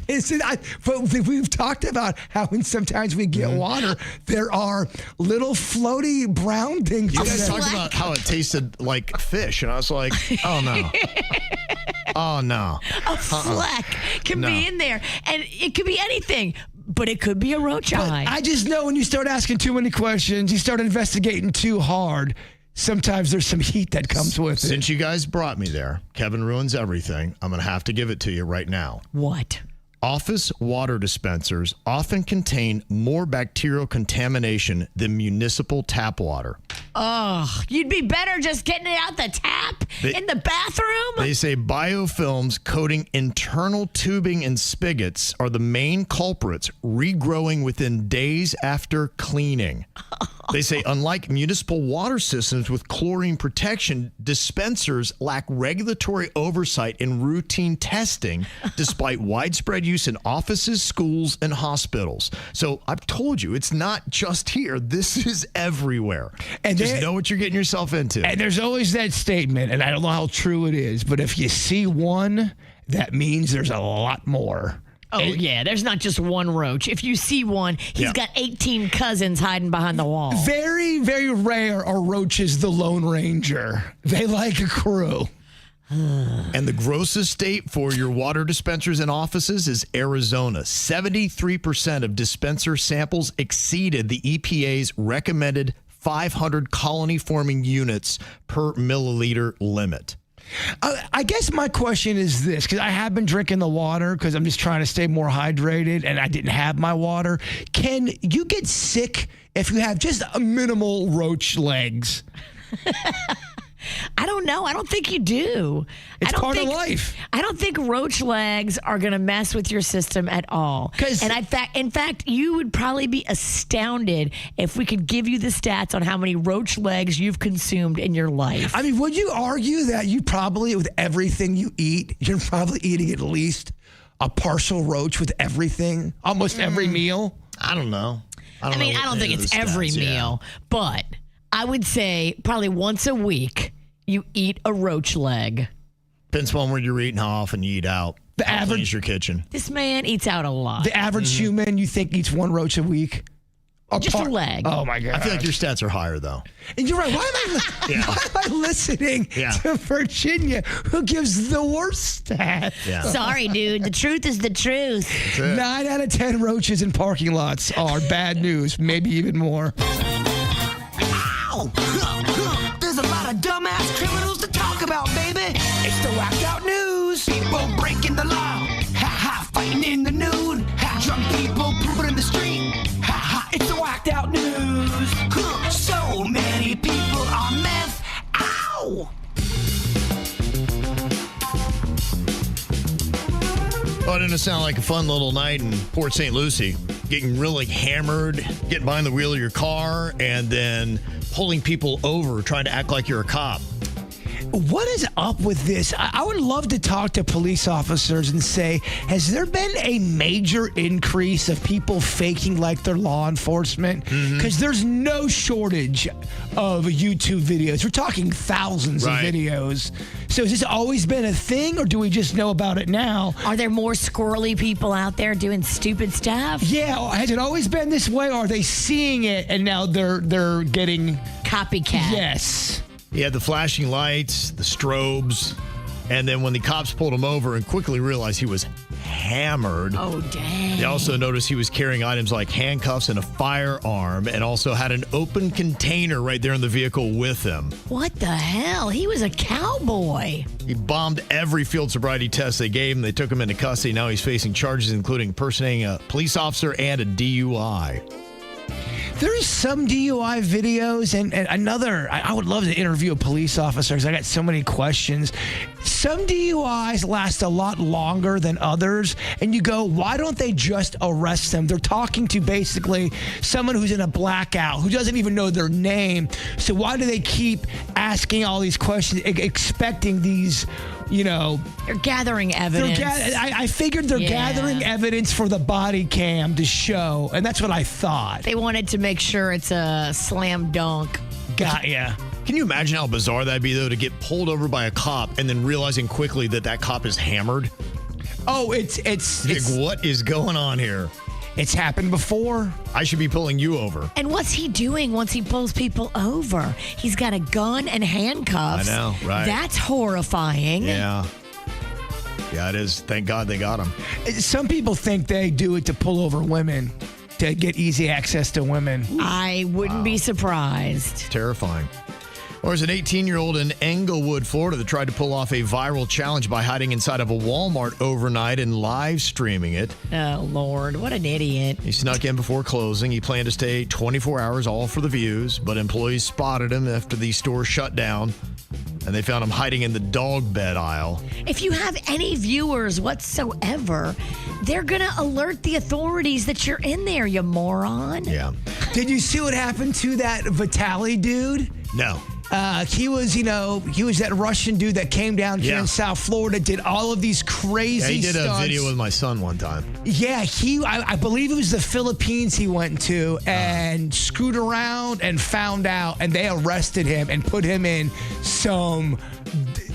But we've talked about how sometimes we get water, there are little floaty brown things. You guys talked about how it tasted like fish, and I was like, oh no. Oh no. A fleck can be in there, and it could be anything, but it could be a roach eye. I just know when you start asking too many questions, you start investigating too hard, sometimes there's some heat that comes with it. Since you guys brought me there, Kevin ruins everything. I'm going to have to give it to you right now. What? Office water dispensers often contain more bacterial contamination than municipal tap water. Oh, you'd be better just getting it out the tap in the bathroom? They say biofilms coating internal tubing and spigots are the main culprits, regrowing within days after cleaning. They say unlike municipal water systems with chlorine protection, dispensers lack regulatory oversight and routine testing despite widespread use in offices, schools, and hospitals. So I've told you, it's not just here. This is everywhere. And just know what you're getting yourself into. And there's always that statement, and I don't know how true it is, but if you see one, that means there's a lot more. Oh, yeah, there's not just one roach. If you see one, he's got 18 cousins hiding behind the wall. Very, very rare are roaches the Lone Ranger. They like a crew. And the grossest state for your water dispensers and offices is Arizona. 73% of dispenser samples exceeded the EPA's recommended 500 colony-forming units per milliliter limit. I guess my question is this, because I have been drinking the water because I'm just trying to stay more hydrated and I didn't have my water. Can you get sick if you have just a minimal roach legs? I don't know. I don't think you do. It's part of life. I don't think roach legs are going to mess with your system at all. And in fact, you would probably be astounded if we could give you the stats on how many roach legs you've consumed in your life. I mean, would you argue that you probably, with everything you eat, you're probably eating at least a partial roach with everything, almost every meal? I don't know. I don't think it's every meal, but I would say probably once a week you eat a roach leg. Depends on where you're eating, how often you eat out. The average cleans your kitchen. This man eats out a lot. The average human, you think, eats one roach a week? Just a leg. Oh, my God. I feel like your stats are higher, though. And you're right. Why am I listening to Virginia, who gives the worst stats? Yeah. Sorry, dude. The truth is the truth. 9 out of 10 roaches in parking lots are bad news, maybe even more. Ow! There's a lot of dumbass criminals to talk about, baby. It's the whacked out news. People breaking the law. Ha-ha, fighting in the nude. Ha, drunk people pooping in the street. Ha-ha, it's the whacked out news. So many people on meth. Ow! Oh, didn't it sound like a fun little night in Port St. Lucie? Getting really hammered, getting behind the wheel of your car, and then pulling people over, trying to act like you're a cop. What is up with this? I would love to talk to police officers and say, has there been a major increase of people faking like they're law enforcement? Because there's no shortage of YouTube videos. We're talking thousands of videos. So has this always been a thing, or do we just know about it now? Are there more squirrely people out there doing stupid stuff? Yeah, has it always been this way, or are they seeing it and now they're getting copycat? Yes. He had the flashing lights, the strobes, and then when the cops pulled him over and quickly realized he was hammered. Oh, dang. They also noticed he was carrying items like handcuffs and a firearm, and also had an open container right there in the vehicle with him. What the hell? He was a cowboy. He bombed every field sobriety test they gave him. They took him into custody. Now he's facing charges including impersonating a police officer and a DUI. There's some DUI videos and another. I would love to interview a police officer because I got so many questions. Some DUIs last a lot longer than others. And you go, why don't they just arrest them? They're talking to basically someone who's in a blackout, who doesn't even know their name. So why do they keep asking all these questions, expecting these, they're gathering evidence. I figured they're gathering evidence for the body cam to show, and that's what I thought. They wanted to make sure it's a slam dunk. Got ya. Can you imagine how bizarre that'd be, though, to get pulled over by a cop and then realizing quickly that cop is hammered? Oh, it's like, what is going on here? It's happened before. I should be pulling you over. And what's he doing once he pulls people over? He's got a gun and handcuffs. I know, right? That's horrifying. Yeah. Yeah, it is. Thank God they got him. Some people think they do it to pull over women, to get easy access to women. I wouldn't be surprised. Terrifying. Or there's an 18-year-old in Englewood, Florida, that tried to pull off a viral challenge by hiding inside of a Walmart overnight and live streaming it. Oh, Lord. What an idiot. He snuck in before closing. He planned to stay 24 hours, all for the views, but employees spotted him after the store shut down, and they found him hiding in the dog bed aisle. If you have any viewers whatsoever, they're going to alert the authorities that you're in there, you moron. Yeah. Did you see what happened to that Vitali dude? No. He was that Russian dude that came down here in South Florida, did all of these crazy stunts. He did a video with my son one time. Yeah, I believe it was the Philippines he went to and screwed around and found out, and they arrested him and put him in some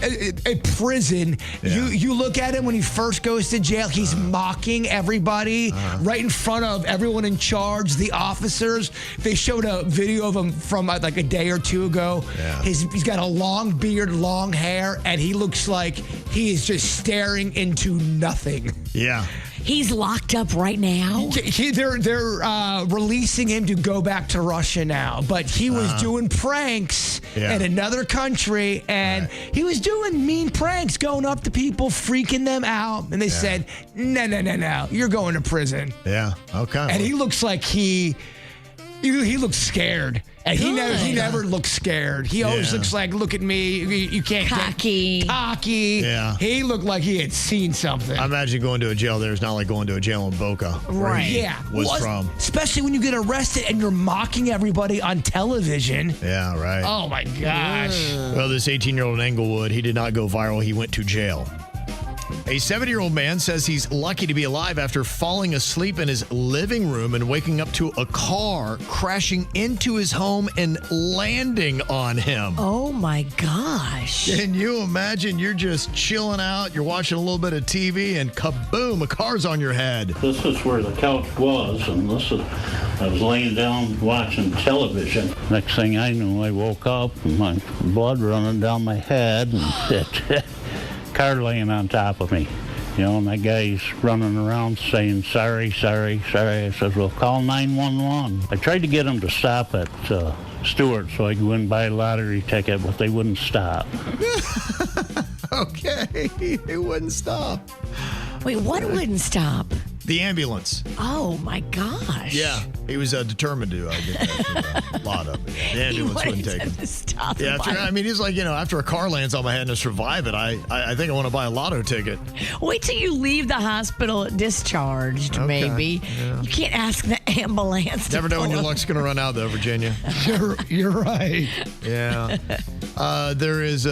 a prison. You look at him when he first goes to jail, he's mocking everybody right in front of everyone in charge, the officers. They showed a video of him from like a day or two ago. He's got a long beard, long hair, and he looks like he is just staring into nothing. Yeah. He's locked up right now? They're releasing him to go back to Russia now. But he was doing pranks in another country, and he was doing mean pranks, going up to people, freaking them out. And they said, no, you're going to prison. Yeah, okay. And he looks like he looks scared. And he never looks scared. He always looks like, look at me, you can't cocky. Cocky. Yeah. He looked like he had seen something. I imagine going to a jail there is not like going to a jail in Boca. Where he was from. Especially when you get arrested and you're mocking everybody on television. Yeah, right. Oh, my gosh. Well, this 18-year-old in Englewood, he did not go viral. He went to jail. A 70-year-old man says he's lucky to be alive after falling asleep in his living room and waking up to a car crashing into his home and landing on him. Oh, my gosh. Can you imagine? You're just chilling out, you're watching a little bit of TV, and kaboom, a car's on your head. This is where the couch was, and I was laying down watching television. Next thing I knew, I woke up, and my blood running down my head, and car laying on top of me, and that guy's running around saying, sorry. I said, well, call 911. I tried to get him to stop at Stewart so I could go and buy a lottery ticket, but they wouldn't stop. Okay, they wouldn't stop. Wait, what wouldn't stop? The ambulance. Oh, my gosh. Yeah, he was determined to get that for a lot of it. The ambulance wouldn't take him. To stop He's like, after a car lands on my head and to survive it, I think I want to buy a lotto ticket. Wait till you leave the hospital discharged, maybe. Yeah. You can't ask the ambulance. Never know when your luck's going to run out, though, Virginia. You're right. Yeah. There is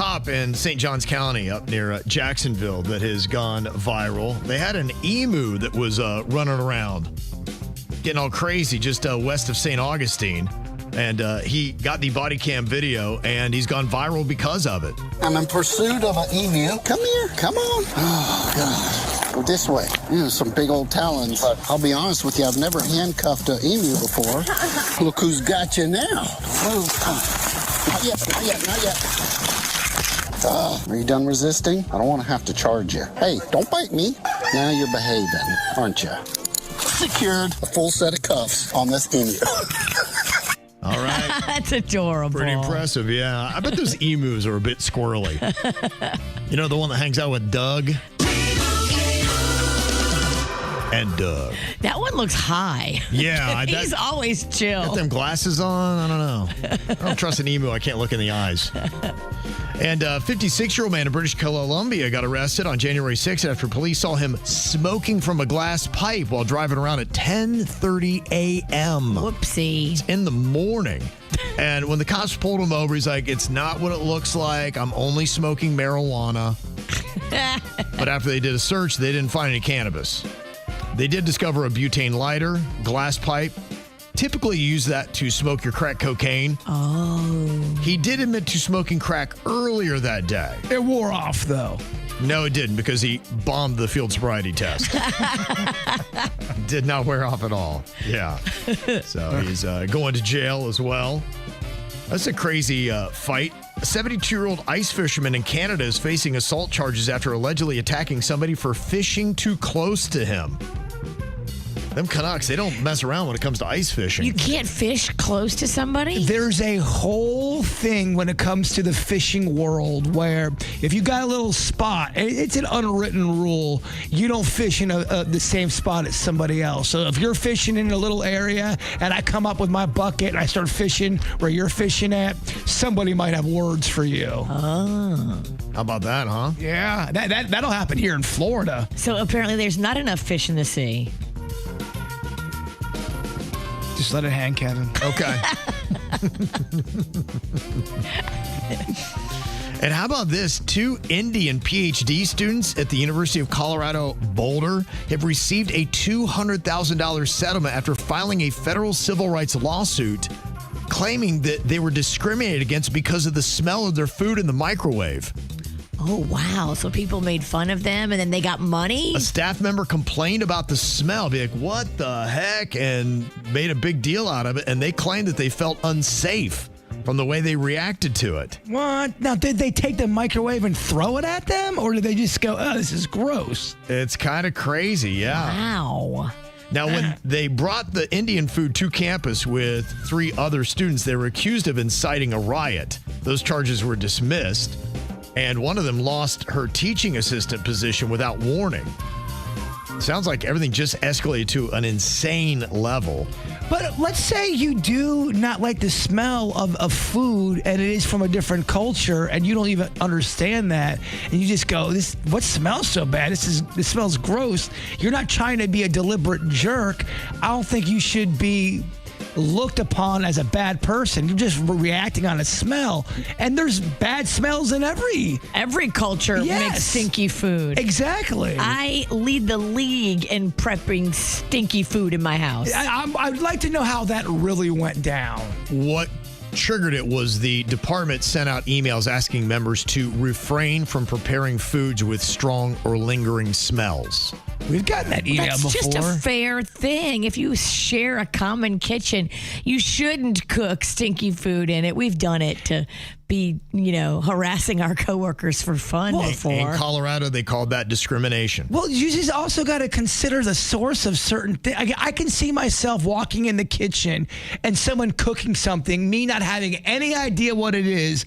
cop in St. Johns County up near Jacksonville that has gone viral. They had an emu that was running around, getting all crazy just west of St. Augustine. And he got the body cam video, and he's gone viral because of it. I'm in pursuit of an emu. Come here. Come on. Oh, gosh. Go this way. Some big old talons. But I'll be honest with you, I've never handcuffed an emu before. Look who's got you now. Move. Not yet. Not yet. Not yet. Are you done resisting? I don't want to have to charge you. Hey, don't bite me. Now you're behaving, aren't you? Secured a full set of cuffs on this emu. All right. That's adorable. Pretty impressive, yeah. I bet those emus are a bit squirrely. You know, the one that hangs out with Doug? And Doug. That one looks high. Yeah. He's always chill. Got them glasses on? I don't know. I don't trust an emu. I can't look in the eyes. And a 56-year-old man in British Columbia got arrested on January 6th after police saw him smoking from a glass pipe while driving around at 10:30 a.m. Whoopsie. It's in the morning. And when the cops pulled him over, he's like, it's not what it looks like. I'm only smoking marijuana. But after they did a search, they didn't find any cannabis. They did discover a butane lighter, glass pipe. Typically, you use that to smoke your crack cocaine. Oh. He did admit to smoking crack earlier that day. It wore off, though. No, it didn't, because he bombed the field sobriety test. Did not wear off at all. Yeah. So he's going to jail as well. That's a crazy fight. A 72-year-old ice fisherman in Canada is facing assault charges after allegedly attacking somebody for fishing too close to him. Them Canucks, they don't mess around when it comes to ice fishing. You can't fish close to somebody? There's a whole thing when it comes to the fishing world where if you got a little spot, it's an unwritten rule, you don't fish in the same spot as somebody else. So if you're fishing in a little area and I come up with my bucket and I start fishing where you're fishing at, somebody might have words for you. Oh. How about that, huh? Yeah, that'll happen here in Florida. So apparently there's not enough fish in the sea. Just let it hang, Kevin. Okay. And how about this? 2 Indian PhD students at the University of Colorado Boulder have received a $200,000 settlement after filing a federal civil rights lawsuit claiming that they were discriminated against because of the smell of their food in the microwave. Oh, wow. So people made fun of them and then they got money? A staff member complained about the smell, be like, what the heck? And made a big deal out of it. And they claimed that they felt unsafe from the way they reacted to it. What? Now, did they take the microwave and throw it at them? Or did they just go, oh, this is gross? It's kind of crazy, yeah. Wow. Now, when they brought the Indian food to campus with 3 other students, they were accused of inciting a riot. Those charges were dismissed. And one of them lost her teaching assistant position without warning. Sounds like everything just escalated to an insane level. But let's say you do not like the smell of food and it is from a different culture and you don't even understand that. And you just go, what smells so bad? This smells gross. You're not trying to be a deliberate jerk. I don't think you should be looked upon as a bad person. You're just reacting on a smell. And there's bad smells in every culture. Makes stinky food. Exactly. I lead the league in prepping stinky food in my house. I'd like to know how that really went down. What triggered it was the department sent out emails asking members to refrain from preparing foods with strong or lingering smells. We've gotten that email That's before. just a fair thing. If you share a common kitchen, you shouldn't cook stinky food in it. We've done it to be, harassing our coworkers for fun before. In Colorado, they called that discrimination. Well, you just also got to consider the source of certain things. I can see myself walking in the kitchen and someone cooking something, me not having any idea what it is,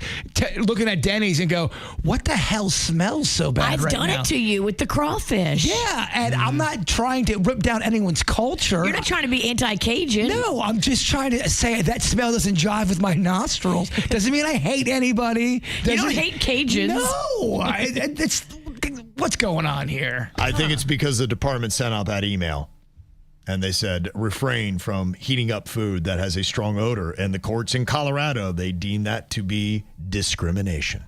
looking at Denny's and go, what the hell smells so bad I've right done now? it to you with the crawfish. Yeah, and I'm not trying to rip down anyone's culture. You're not trying to be anti-Cajun. No, I'm just trying to say that smell doesn't jive with my nostrils. Doesn't mean I hate anybody. You don't hate Cajuns. No, it's what's going on here? I think it's because the department sent out that email and they said refrain from heating up food that has a strong odor. And the courts in Colorado, they deem that to be discrimination.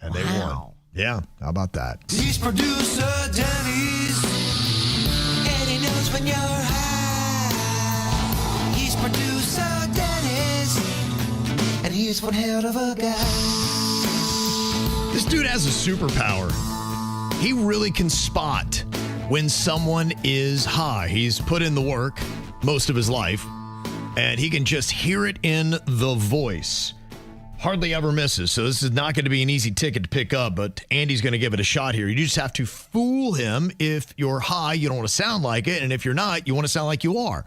And they won. Yeah, how about that? He's producer Denny's, and he knows when you're high. He's producer Denny's, and he's one hell of a guy. This dude has a superpower. He really can spot when someone is high. He's put in the work most of his life, and he can just hear it in the voice. Hardly ever misses, so this is not going to be an easy ticket to pick up, but Andy's going to give it a shot here. You just have to fool him. If you're high, you don't want to sound like it, and if you're not, you want to sound like you are.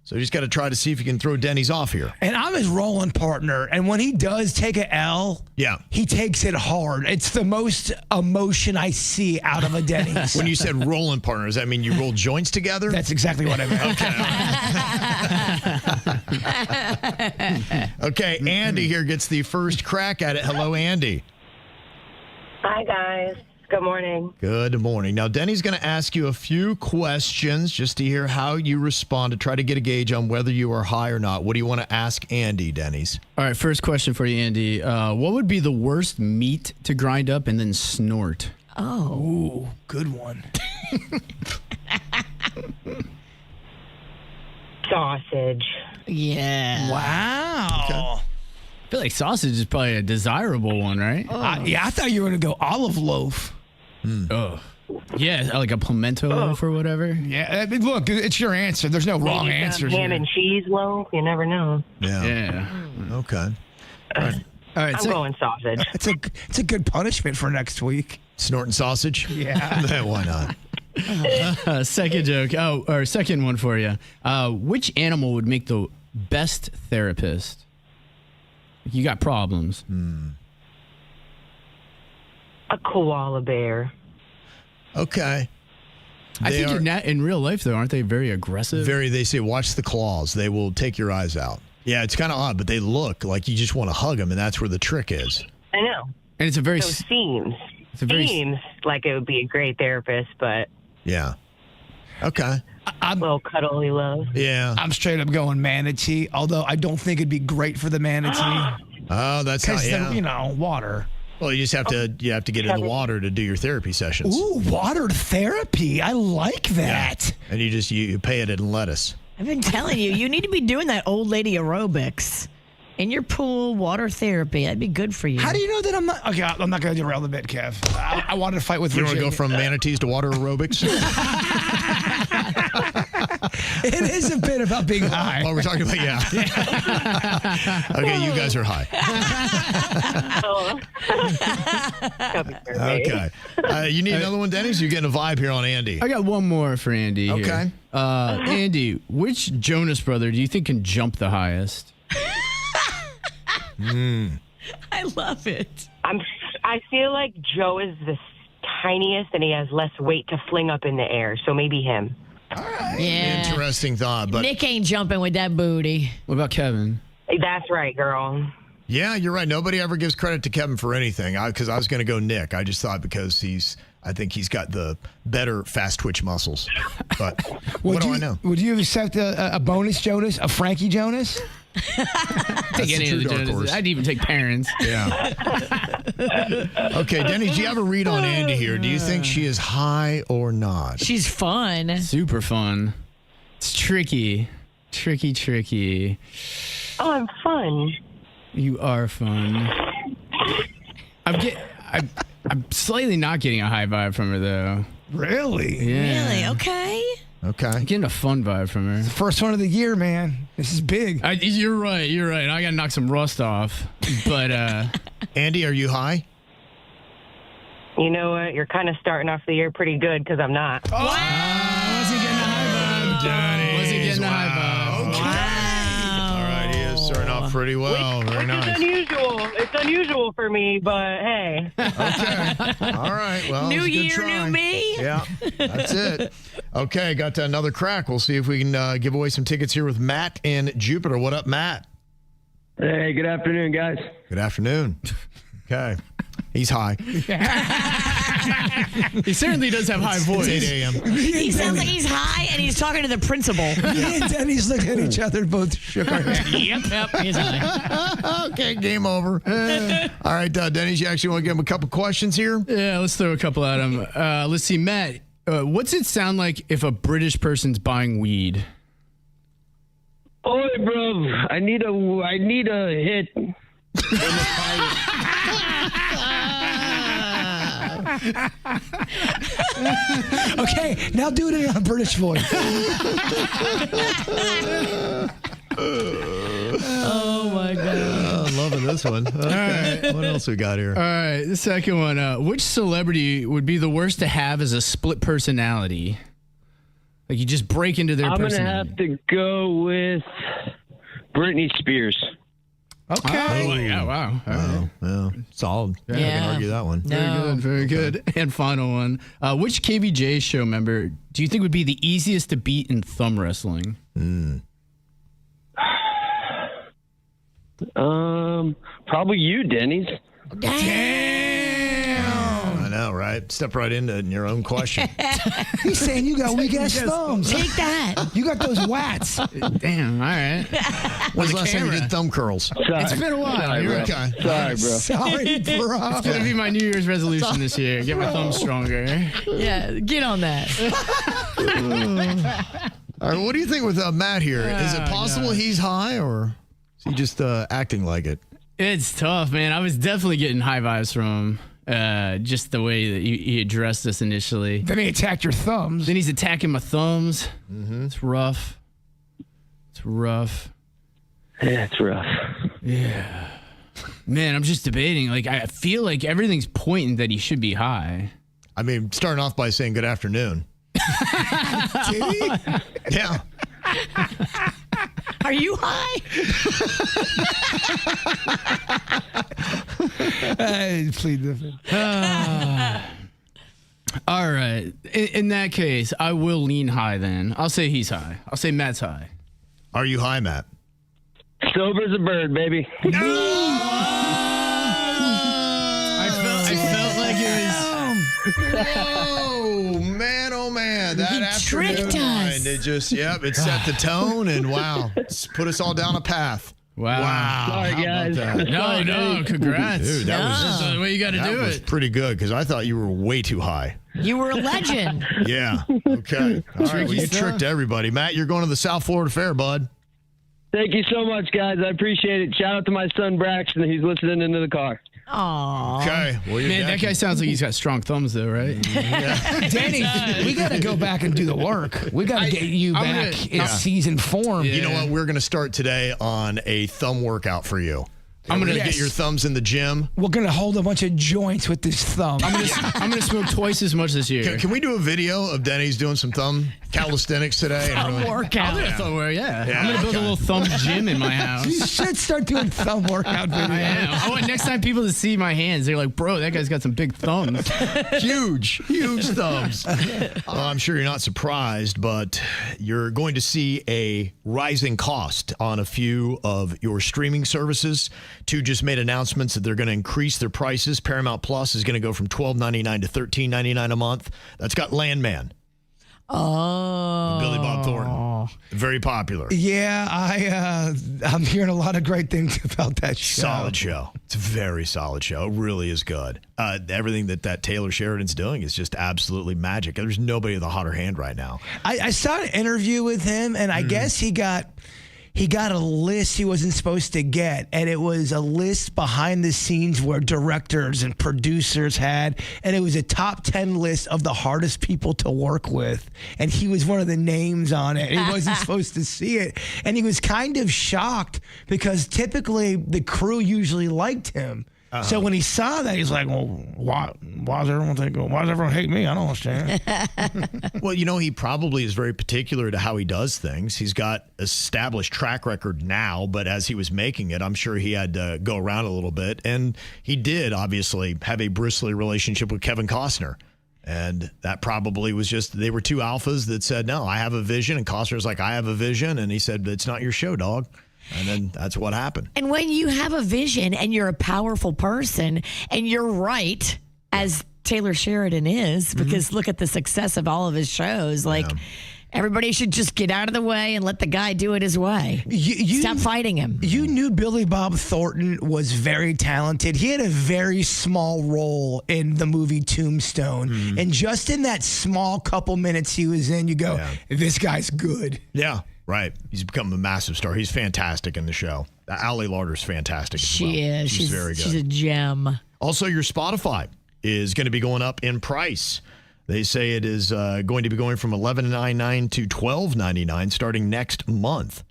So you just got to try to see if you can throw Denny's off here. And I'm his rolling partner, and when he does take an L, he takes it hard. It's the most emotion I see out of a Denny's. When you said rolling partner, does that mean you roll joints together? That's exactly what I meant. Okay, Andy here gets the first crack at it. Hello, Andy. Hi, guys. Good morning. Good morning. Now, Denny's going to ask you a few questions just to hear how you respond, to try to get a gauge on whether you are high or not. What do you want to ask Andy, Denny's? All right, first question for you, Andy. What would be the worst meat to grind up and then snort? Oh. Ooh, good one. Sausage. Yeah. Wow. Okay. I feel like sausage is probably a desirable one, right? I thought you were going to go olive loaf. Oh. Yeah, like a pimento loaf or whatever. Yeah, I mean, look, it's your answer. There's no wrong answer. Ham and cheese loaf. You never know. Yeah. Okay. All right. I'm going sausage. It's a good punishment for next week. Snorting sausage? Yeah. Why not? Second joke. Or second one for you. Which animal would make the best therapist? You got problems. A koala bear. Okay. I think in real life, though, aren't they very aggressive? They say, watch the claws. They will take your eyes out. Yeah, it's kind of odd, but they look like you just want to hug them, and that's where the trick is. I know. And it's a very... So it seems like it would be a great therapist, but... Yeah. Okay. A little cuddly love. Yeah. I'm straight up going manatee, although I don't think it'd be great for the manatee. Oh, that's how, water. Well, you just have to get in the water to do your therapy sessions. Ooh, water therapy. I like that. Yeah. And you pay it in lettuce. I've been telling you, you need to be doing that old lady aerobics in your pool, water therapy. That'd be good for you. How do you know that I'm not? Okay, I'm not going to derail the bit, Kev. I wanted to fight with You Virginia. want to go from manatees to water aerobics? It is a bit about being high. Oh, we're talking about, Okay, you guys are high. Okay. You need another one, Denny's? You're getting a vibe here on Andy. I got one more for Andy. Okay. Andy, which Jonas brother do you think can jump the highest? I love it. I feel like Joe is the tiniest and he has less weight to fling up in the air, so maybe him. All right. Yeah. Interesting thought. But Nick ain't jumping with that booty. What about Kevin? That's right, girl. Yeah, you're right. Nobody ever gives credit to Kevin for anything. Because I was going to go Nick. I just thought because I think he's got the better fast twitch muscles. But what do I know? Would you accept a bonus Jonas, a Frankie Jonas? Take any of the Jonases. I'd even take parents. Yeah. Okay, Denny, do you have a read on Andy here? Do you think she is high or not? She's fun. Super fun. It's tricky. Tricky. Oh, I'm fun. You are fun. I'm slightly not getting a high vibe from her, though. Really? Yeah. Really? Okay. I'm getting a fun vibe from her. First one of the year, man. This is big. You're right. I got to knock some rust off. But, Andy, are you high? You know what? You're kind of starting off the year pretty good because I'm not. Wasn't getting a high vibe. Wasn't getting a high vibe. Okay. All right, he is starting off pretty well. Very nice. It's unusual. It's unusual for me, but hey. Okay. All right. Well, New it was a good year, try. new me. Yeah, that's it. Okay, got to another crack. We'll see if we can give away some tickets here with Matt in Jupiter. What up, Matt? Hey, good afternoon, guys. Good afternoon. Okay. He's high. He certainly does have high voice. It's 8 a.m. He sounds like he's high and he's talking to the principal. Me and Denny's looked at each other, both shook our heads. Yep, he's high. Okay, game over. All right, Dennis, you actually want to give him a couple questions here? Yeah, let's throw a couple at him. Let's see, Matt. What's it sound like if a British person's buying weed? Oi, bro! I need a hit. Okay, now do it in a British voice. Oh my God. I'm loving this one. Okay. Right. What else we got here? All right, the second one. Which celebrity would be the worst to have as a split personality? Like you just break into their personality. I'm going to have to go with Britney Spears. Okay. Oh, yeah, wow. All right. Yeah. Solid. Yeah. I can argue that one. Very good. And final one. Which KVJ show member do you think would be the easiest to beat in thumb wrestling? Probably you, Denny's. Damn. I know, right? Step right into it in your own question. He's saying you got weak ass thumbs. Take that. You got those wats. Damn, all right. When's the last time you did thumb curls? Sorry. It's been a while. Sorry, You're bro. okay. Sorry, bro. Sorry, bro. It's going to be my New Year's resolution this year. Get my thumbs stronger. Yeah, get on that. All right, what do you think with Matt here? Is it possible he's high or is he just acting like it? It's tough, man. I was definitely getting high vibes from him. Just the way that he addressed us initially. Then he attacked your thumbs. Then he's attacking my thumbs. Mm-hmm. It's rough. It's rough. Yeah, it's rough. Yeah. Man, I'm just debating. Like, I feel like everything's pointing that he should be high. I mean, starting off by saying good afternoon. Did he? Yeah. Are you high? I plead the fifth. All right. In that case, I will lean high then. I'll say he's high. I'll say Matt's high. Are you high, Matt? Sober as a bird, baby. I felt like it was... Oh, man, oh, man. That He afternoon tricked us. mind, it just, it set the tone and wow, it's put us all down a path. Wow. Sorry, How guys. about that? No, congrats. Dude, That's the way you got to that do was it. pretty good because I thought you were way too high. You were a legend. Yeah. Okay. All right. Well, you tricked everybody. Matt, you're going to the South Florida Fair, bud. Thank you so much, guys. I appreciate it. Shout out to my son, Braxton. He's listening into the car. Aww. Okay. Well, you're Man, that guy sounds like he's got strong thumbs, though, right? Danny, we got to go back and do the work. We got to get you I'm back gonna- in season form. You know what? We're going to start today on a thumb workout for you. I'm going to Yes. get your thumbs in the gym. We're going to hold a bunch of joints with this thumb. I'm gonna smoke twice as much this year. Can we do a video of Denny's doing some thumb calisthenics today? Thumb workout. I'll do a thumb workout, Yeah, I'm gonna build a little thumb gym in my house. You should start doing thumb workout videos. I am. I want next time people to see my hands, they're like, bro, that guy's got some big thumbs. Huge thumbs. Well, I'm sure you're not surprised, but you're going to see a rising cost on a few of your streaming services. Two just made announcements that they're going to increase their prices. Paramount Plus is going to go from $12.99 to $13.99 a month. That's got Landman. Oh. Billy Bob Thornton. Very popular. Yeah, I'm hearing a lot of great things about that show. Solid show. It's a very solid show. It really is good. Everything that Taylor Sheridan's doing is just absolutely magic. There's nobody with a hotter hand right now. I saw an interview with him, and I guess he got a list he wasn't supposed to get, and it was a list behind the scenes where directors and producers had, and it was a top 10 list of the hardest people to work with, and he was one of the names on it. He wasn't supposed to see it, and he was kind of shocked because typically the crew usually liked him. So when he saw that, he's like, well, why does everyone hate me? I don't understand. Well, he probably is very particular to how he does things. He's got established track record now, but as he was making it, I'm sure he had to go around a little bit. And he did, obviously, have a bristly relationship with Kevin Costner. And that probably was just, they were two alphas that said, no, I have a vision. And Costner's like, I have a vision. And he said, it's not your show, dog. And then that's what happened. And when you have a vision and you're a powerful person and you're right as Taylor Sheridan is, because look at the success of all of his shows. Like, everybody should just get out of the way and let the guy do it his way. Stop fighting him. You knew Billy Bob Thornton was very talented. He had a very small role in the movie Tombstone. And just in that small couple minutes he was in, you go, this guy's good. Yeah, right. He's become a massive star. He's fantastic in the show. Allie Larder's fantastic as well. She is. She's very good. She's a gem. Also, your Spotify is going to be going up in price. They say it is going to be going from $11.99 to $12.99 starting next month.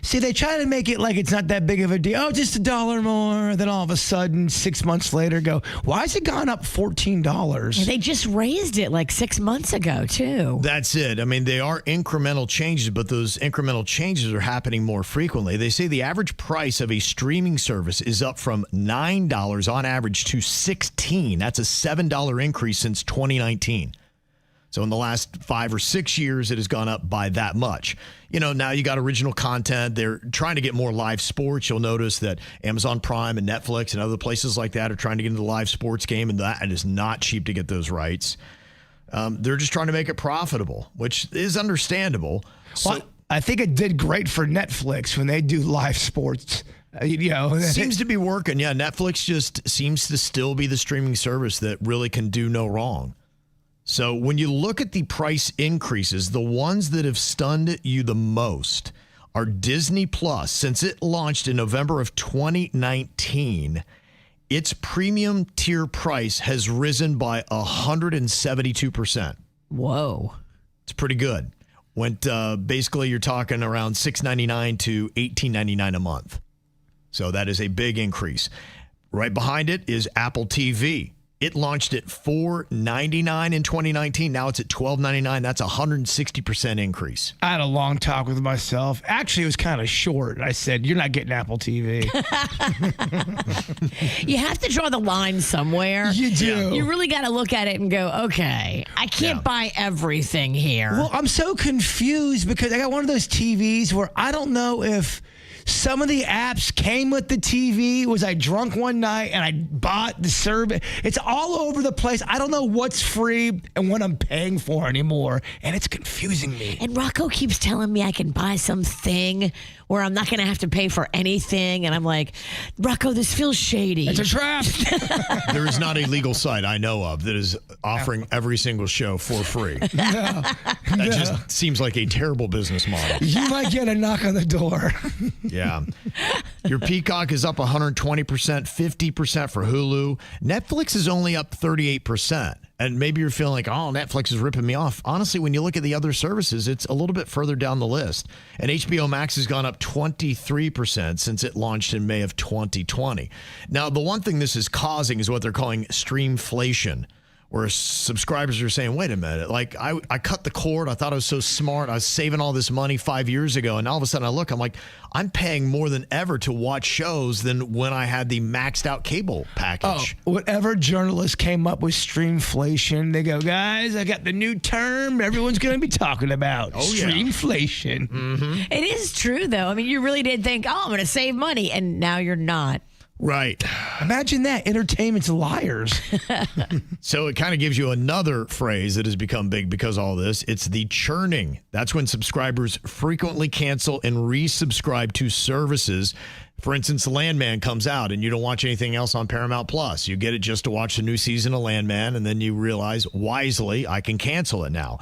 See, they try to make it like it's not that big of a deal. Oh, just $1 more. Then all of a sudden, 6 months later, go, why has it gone up $14? They just raised it like 6 months ago, too. That's it. I mean, they are incremental changes, but those incremental changes are happening more frequently. They say the average price of a streaming service is up from $9 on average to $16. That's a $7 increase since 2019. So in the last 5 or 6 years, it has gone up by that much. You know, now you got original content. They're trying to get more live sports. You'll notice that Amazon Prime and Netflix and other places like that are trying to get into the live sports game, and that is not cheap to get those rights. They're just trying to make it profitable, which is understandable. Well, I think it did great for Netflix when they do live sports. Seems to be working. Yeah, Netflix just seems to still be the streaming service that really can do no wrong. So when you look at the price increases, the ones that have stunned you the most are Disney Plus. Since it launched in November of 2019, its premium tier price has risen by 172%. Whoa. It's pretty good. Went basically, you're talking around $6.99 to $18.99 a month. So that is a big increase. Right behind it is Apple TV. It launched at $4.99 in 2019. Now it's at $12.99. That's a 160% increase. I had a long talk with myself. Actually, it was kind of short. I said, you're not getting Apple TV. You have to draw the line somewhere. You do. You really got to look at it and go, okay, I can't buy everything here. Well, I'm so confused because I got one of those TVs where I don't know if some of the apps came with the TV. Was I drunk one night and I bought the service? It's all over the place. I don't know what's free and what I'm paying for anymore, and it's confusing me. And Rocco keeps telling me I can buy something where I'm not going to have to pay for anything, and I'm like, Rocco, this feels shady. It's a trap. There is not a legal site I know of that is offering every single show for free. That just seems like a terrible business model. You might get a knock on the door. Yeah. Your Peacock is up 120%, 50% for Hulu. Netflix is only up 38%. And maybe you're feeling like, oh, Netflix is ripping me off. Honestly, when you look at the other services, it's a little bit further down the list. And HBO Max has gone up 23% since it launched in May of 2020. Now, the one thing this is causing is what they're calling streamflation, where subscribers are saying, wait a minute, like I cut the cord. I thought I was so smart. I was saving all this money 5 years ago. And all of a sudden I look, I'm like, I'm paying more than ever to watch shows than when I had the maxed out cable package. Oh, whatever journalist came up with streamflation, they go, guys, I got the new term everyone's going to be talking about. Oh, streamflation. Yeah. Mm-hmm. It is true, though. I mean, you really did think, oh, I'm going to save money. And now you're not. Right. Imagine that. Entertainment's liars. So it kind of gives you another phrase that has become big because of all this. It's the churning. That's when subscribers frequently cancel and resubscribe to services. For instance, Landman comes out and you don't watch anything else on Paramount Plus. You get it just to watch the new season of Landman, and then you realize, wisely, I can cancel it now.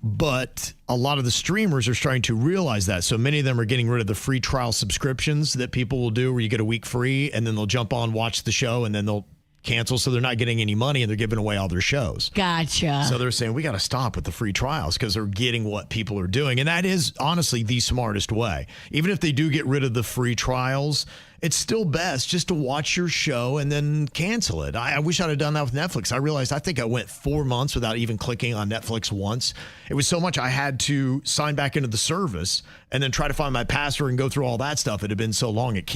But a lot of the streamers are starting to realize that. So many of them are getting rid of the free trial subscriptions that people will do where you get a week free and then they'll jump on, watch the show, and then they'll cancel. So they're not getting any money and they're giving away all their shows. Gotcha. So they're saying we got to stop with the free trials because they're getting what people are doing. And that is honestly the smartest way. Even if they do get rid of the free trials, it's still best just to watch your show and then cancel it. I wish I'd have done that with Netflix. I realized I think I went 4 months without even clicking on Netflix once. It was so much I had to sign back into the service and then try to find my password and go through all that stuff. It had been so long, it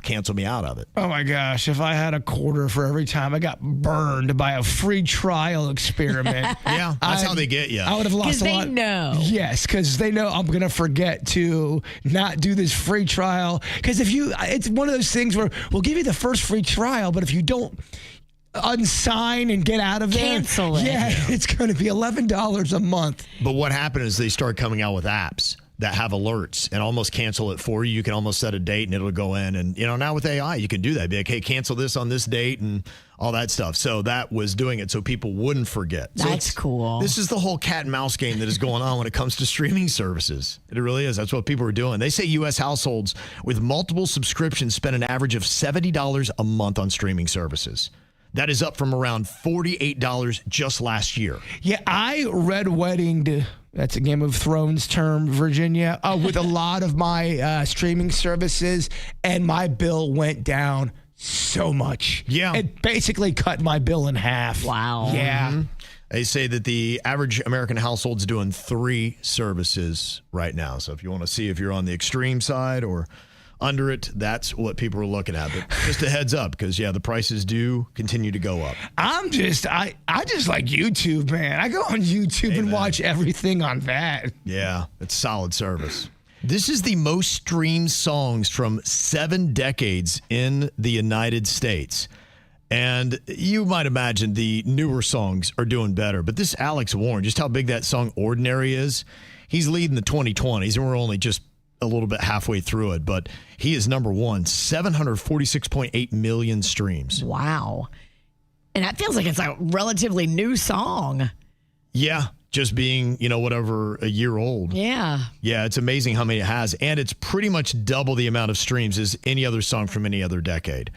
canceled me out of it. Oh my gosh, if I had a quarter for every time I got burned by a free trial experiment. Yeah, that's how they get you. I would have lost a lot. Because they know. Yes, because they know I'm going to forget to not do this free trial. Because it's one of those things where we'll give you the first free trial, but if you don't, unsign and get out of there. Cancel it. Yeah, it's going to be $11 a month. But what happened is they started coming out with apps that have alerts and almost cancel it for you. You can almost set a date and it'll go in. And, now with AI, you can do that. Be like, hey, cancel this on this date and all that stuff. So that was doing it so people wouldn't forget. So That's cool. This is the whole cat and mouse game that is going on when it comes to streaming services. It really is. That's what people are doing. They say U.S. households with multiple subscriptions spend an average of $70 a month on streaming services. That is up from around $48 just last year. Yeah, I red weddinged. That's a Game of Thrones term, Virginia, with a lot of my streaming services, and my bill went down so much. Yeah. It basically cut my bill in half. Wow. Yeah. Mm-hmm. They say that the average American household's doing 3 services right now. So if you want to see if you're on the extreme side or under it, that's what people are looking at. But just a heads up, because the prices do continue to go up. I just like YouTube, man. I go on YouTube and watch everything on that. Yeah, it's solid service. This is the most streamed songs from 7 decades in the United States. And you might imagine the newer songs are doing better. But this Alex Warren, just how big that song Ordinary is, he's leading the 2020s, and we're only just a little bit halfway through it. But he is number 1, 746.8 million streams. Wow. And that feels like it's a relatively new song. Yeah, just being, whatever, a year old. Yeah. Yeah, it's amazing how many it has. And it's pretty much double the amount of streams as any other song from any other decade.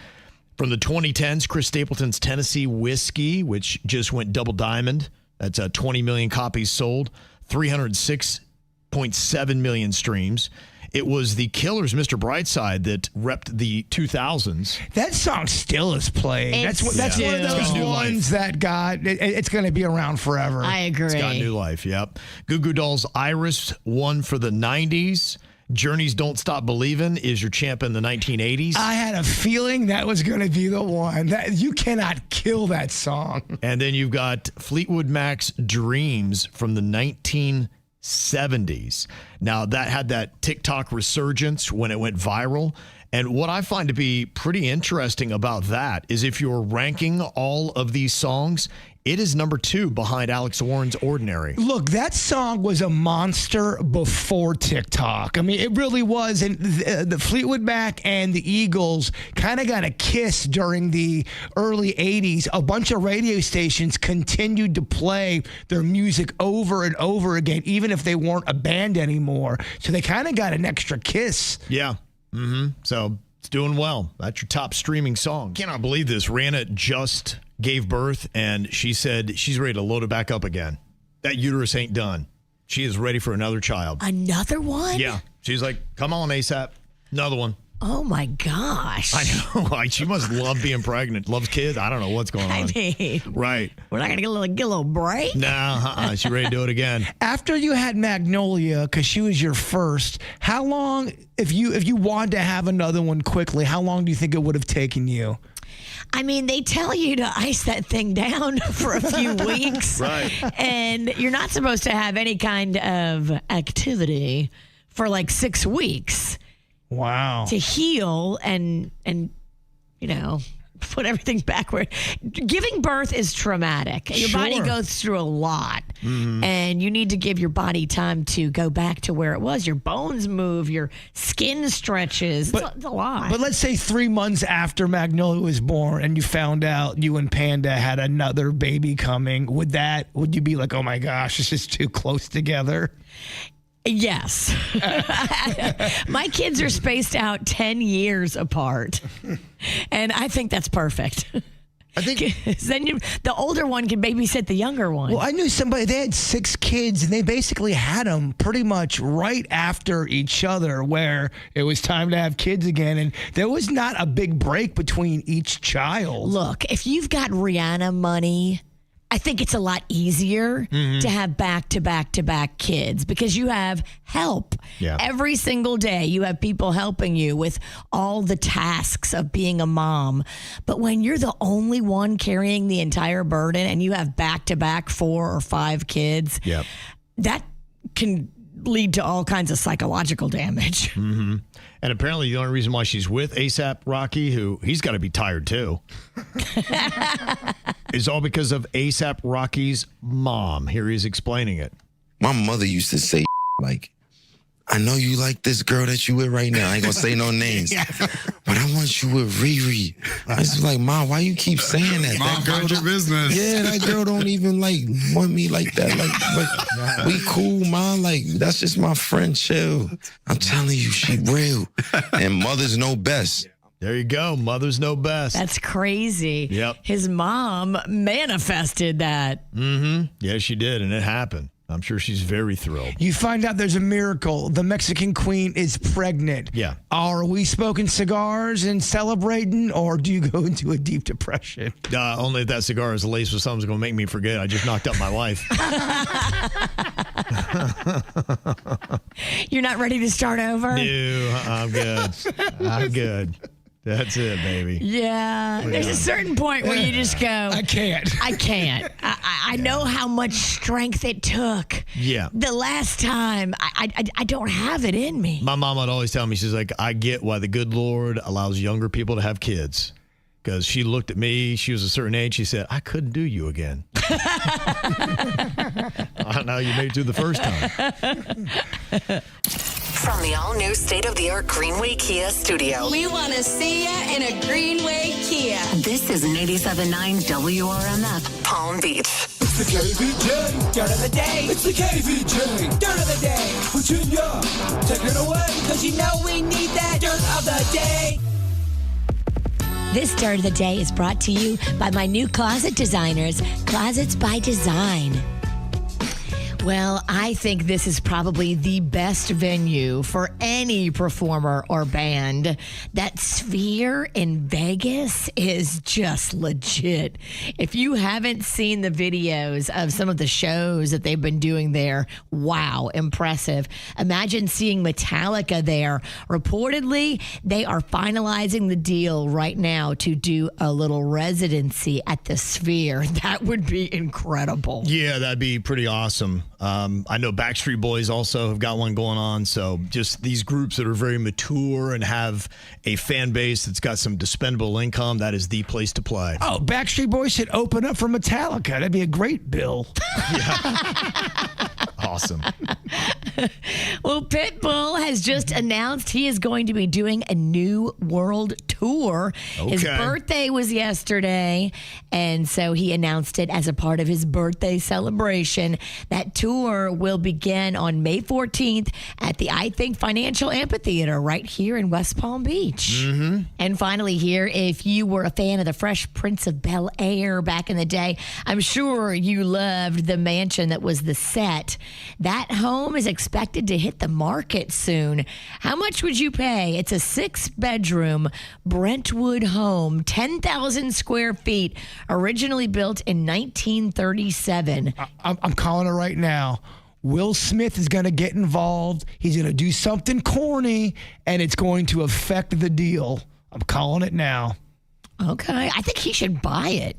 From the 2010s, Chris Stapleton's Tennessee Whiskey, which just went double diamond. That's 20 million copies sold, 306.7 million streams. It was the Killers' Mr. Brightside that repped the 2000s. That song still is played. That's one of those ones that it's going to be around forever. I agree. It's got new life, yep. Goo Goo Dolls' Iris won for the 90s. Journey's Don't Stop Believin' is your champ in the 1980s. I had a feeling that was going to be the one. You cannot kill that song. And then you've got Fleetwood Mac's Dreams from the 1970s. Now, that had that TikTok resurgence when it went viral. And what I find to be pretty interesting about that is if you're ranking all of these songs, it is number 2 behind Alex Warren's Ordinary. Look, that song was a monster before TikTok. I mean, it really was. And the Fleetwood Mac and the Eagles kind of got a kiss during the early 80s. A bunch of radio stations continued to play their music over and over again, even if they weren't a band anymore. So they kind of got an extra kiss. Yeah. Mm-hmm. So it's doing well. That's your top streaming song. Cannot believe this. Rihanna just gave birth, and she said she's ready to load it back up again. That uterus ain't done. She is ready for another child. Another one? Yeah. She's like, come on, ASAP. Another one. Oh, my gosh. I know. Like, she must love being pregnant. Loves kids. I don't know what's going on. I mean, right. We're not going to get a little break? No, she's ready to do it again. After you had Magnolia, because she was your first, how long, if you wanted to have another one quickly, how long do you think it would have taken you? I mean, they tell you to ice that thing down for a few weeks. Right. And you're not supposed to have any kind of activity for like 6 weeks. Wow. To heal and put everything backward. Giving birth is traumatic. Your body goes through a lot. Mm-hmm. And you need to give your body time to go back to where it was. Your bones move, your skin stretches. It's a lot. But let's say 3 months after Magnolia was born and you found out you and Panda had another baby coming, would you be like, oh my gosh, this is too close together? Yes. My kids are spaced out 10 years apart. And I think that's perfect. I think then the older one can babysit the younger one. Well, I knew somebody, they had 6 kids and they basically had them pretty much right after each other where it was time to have kids again. And there was not a big break between each child. Look, if you've got Rihanna money, I think it's a lot easier to have back-to-back kids because you have help. Yeah. Every single day you have people helping you with all the tasks of being a mom. But when you're the only one carrying the entire burden and you have back-to-back 4 or 5 kids, yep. that can lead to all kinds of psychological damage. Mm-hmm. And apparently the only reason why she's with ASAP Rocky, who he's got to be tired too, is all because of ASAP Rocky's mom. Here he's explaining it. My mother used to say, like, I know you like this girl that you with right now. I ain't gonna say no names. But I want you with Riri. I was like, Mom, why you keep saying that? Mom, That girl mind your business. Yeah, that girl don't even like want me like that. Like, but we cool, Mom. Like, that's just my friend, chill. I'm telling you, she real. And mothers know best. There you go. Mothers know best. That's crazy. Yep. His mom manifested that. Mm-hmm. Yeah, she did, and it happened. I'm sure she's very thrilled. You find out there's a miracle. The Mexican queen is pregnant. Yeah. Are we smoking cigars and celebrating, or do you go into a deep depression? Only if that cigar is laced with something's going to make me forget. I just knocked up my wife. You're not ready to start over? No, I'm good. I'm good. That's it, baby. Yeah. There's a certain point where you just go, I can't. I know how much strength it took. Yeah. The last time, I don't have it in me. My mom would always tell me, she's like, I get why the good Lord allows younger people to have kids. Because she looked at me, she was a certain age, she said, I couldn't do you again. I don't know how you made it through the first time. From the all-new state-of-the-art Greenway Kia studio. We want to see ya in a Greenway Kia. This is 97.9 WRMF, Palm Beach. It's the KVJ, dirt of the day. It's the KVJ, dirt of the day. Virginia, take it away, because you know we need that dirt of the day. This Dirt of the Day is brought to you by my new closet designers, Closets by Design. Well, I think this is probably the best venue for any performer or band. That Sphere in Vegas is just legit. If you haven't seen the videos of some of the shows that they've been doing there, wow, impressive. Imagine seeing Metallica there. Reportedly, they are finalizing the deal right now to do a little residency at the Sphere. That would be incredible. Yeah, that'd be pretty awesome. I know Backstreet Boys also have got one going on. So just these groups that are very mature and have a fan base that's got some dispendable income, that is the place to play. Oh, Backstreet Boys should open up for Metallica. That'd be a great bill. Awesome. Well, Pitbull has just announced he is going to be doing a new world tour. His birthday was yesterday, and so he announced it as a part of his birthday celebration. That tour will begin on May 14th at the I Think Financial Amphitheater right here in West Palm Beach. Mm-hmm. And finally here, if you were a fan of the Fresh Prince of Bel-Air back in the day, I'm sure you loved the mansion that was the set. That home is expected to hit the market soon. How much would you pay? It's a 6-bedroom Brentwood home, 10,000 square feet, originally built in 1937. I'm calling it right now. Will Smith is going to get involved. He's going to do something corny, and it's going to affect the deal. I'm calling it now. Okay. I think he should buy it.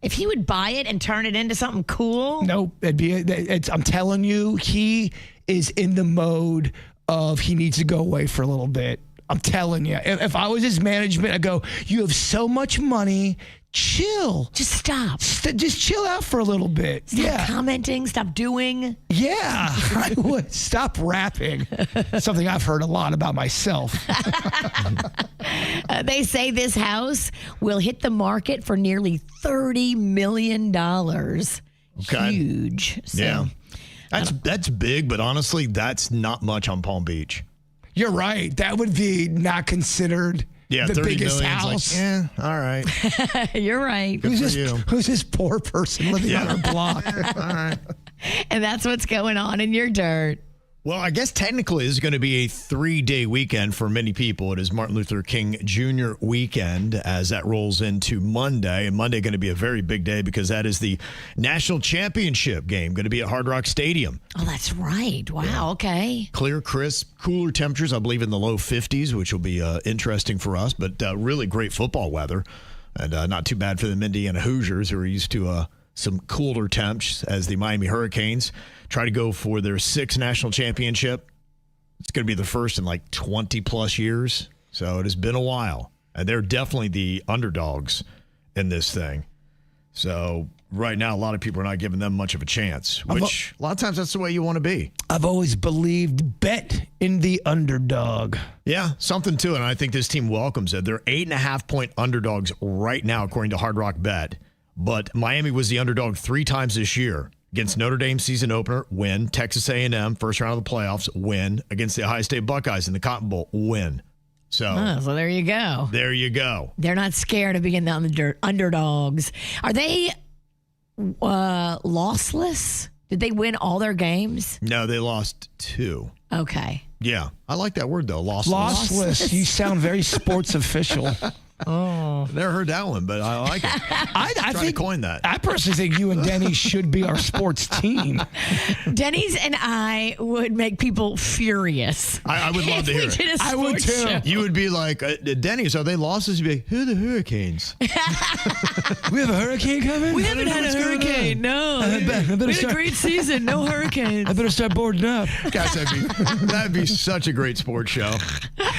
If he would buy it and turn it into something cool. Nope. I'm telling you, he is in the mode of he needs to go away for a little bit. I'm telling you. If I was his management, I'd go, you have so much money. Chill. Just stop. Just chill out for a little bit. Stop commenting. Stop doing. Yeah, I would. Stop rapping. Something I've heard a lot about myself. They say this house will hit the market for nearly $30 million. Okay. Huge. So, yeah. That's big, but honestly, that's not much on Palm Beach. You're right. That would be not considered the 30 biggest million's house. Like, all right. You're right. Who's this poor person living on our block? All right. And that's what's going on in your dirt. Well, I guess technically this is going to be a 3-day weekend for many people. It is Martin Luther King Jr. weekend as that rolls into Monday. And Monday going to be a very big day because that is the national championship game going to be at Hard Rock Stadium. Oh, that's right. Wow. Okay. Clear, crisp, cooler temperatures, I believe in the low 50s, which will be interesting for us, but really great football weather and not too bad for the Indiana Hoosiers who are used to some cooler temps as the Miami Hurricanes try to go for their 6th national championship. It's going to be the first in like 20 plus years. So it has been a while. And they're definitely the underdogs in this thing. So right now, a lot of people are not giving them much of a chance, which a lot of times that's the way you want to be. I've always believed bet in the underdog. Yeah, something to it. And I think this team welcomes it. They're 8.5-point underdogs right now, according to Hard Rock Bet. But Miami was the underdog 3 times this year. Against Notre Dame season opener, win. Texas A&M, first round of the playoffs, win. Against the Ohio State Buckeyes in the Cotton Bowl, win. So there you go. There you go. They're not scared of being the underdogs. Are they lossless? Did they win all their games? No, they lost 2. Okay. Yeah. I like that word, though. Lossless. Lossless. You sound very sports official. Oh, never heard that one, but I like it. I think to coin that. I personally think you and Denny should be our sports team. Denny's and I would make people furious. I would love to hear it. I would too. Show. You would be like, Denny's, are they losses? You'd be like, who are the Hurricanes? We have a hurricane coming? We haven't had a hurricane. No. I better we had a great season. No hurricanes. I better start boarding up. Guys, that'd be such a great sports show.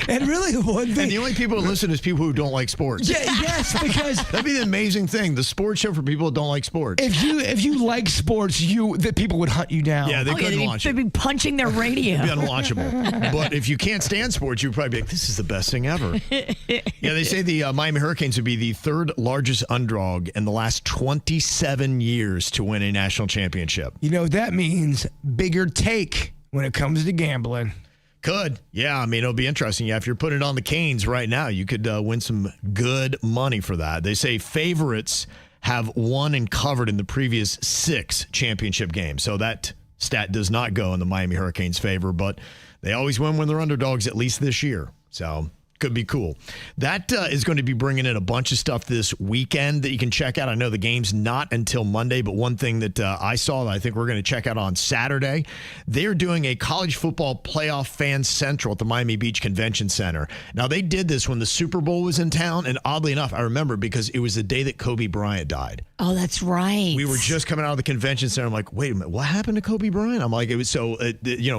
And really, one thing. And the only people who listen is people who don't like sports. Yeah, yes, because that'd be the amazing thing. The sports show for people who don't like sports. If you like sports, the people would hunt you down. Yeah, they couldn't watch it. They'd be punching their radio. It'd be unwatchable. But if you can't stand sports, you'd probably be like, this is the best thing ever. Yeah, they say the Miami Hurricanes would be the 3rd largest underdog in the last 27 years to win a national championship. You know what that means? Bigger take when it comes to gambling. Could. Yeah, I mean, it'll be interesting. Yeah, if you're putting it on the Canes right now, you could win some good money for that. They say favorites have won and covered in the previous 6 championship games. So that stat does not go in the Miami Hurricanes' favor, but they always win when they're underdogs, at least this year. So could be cool. That is going to be bringing in a bunch of stuff this weekend that you can check out. I know the game's not until Monday, but one thing that I saw that I think we're going to check out on Saturday, they're doing a college football playoff fan central at the Miami Beach Convention Center. Now, they did this when the Super Bowl was in town, and oddly enough, I remember because it was the day that Kobe Bryant died. Oh, that's right. We were just coming out of the convention center. I'm like, wait a minute, what happened to Kobe Bryant? I'm like, it was so,